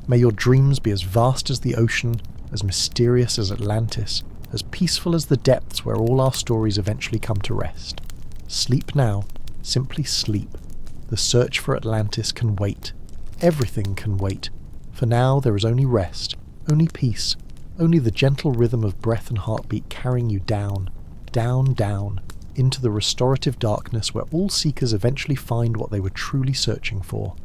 May your dreams be as vast as the ocean, as mysterious as Atlantis, as peaceful as the depths where all our stories eventually come to rest. Sleep now. Simply sleep. The search for Atlantis can wait. Everything can wait. For now there is only rest, only peace, only the gentle rhythm of breath and heartbeat carrying you down, down, down, into the restorative darkness where all seekers eventually find what they were truly searching for.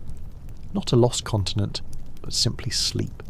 Not a lost continent, but simply sleep.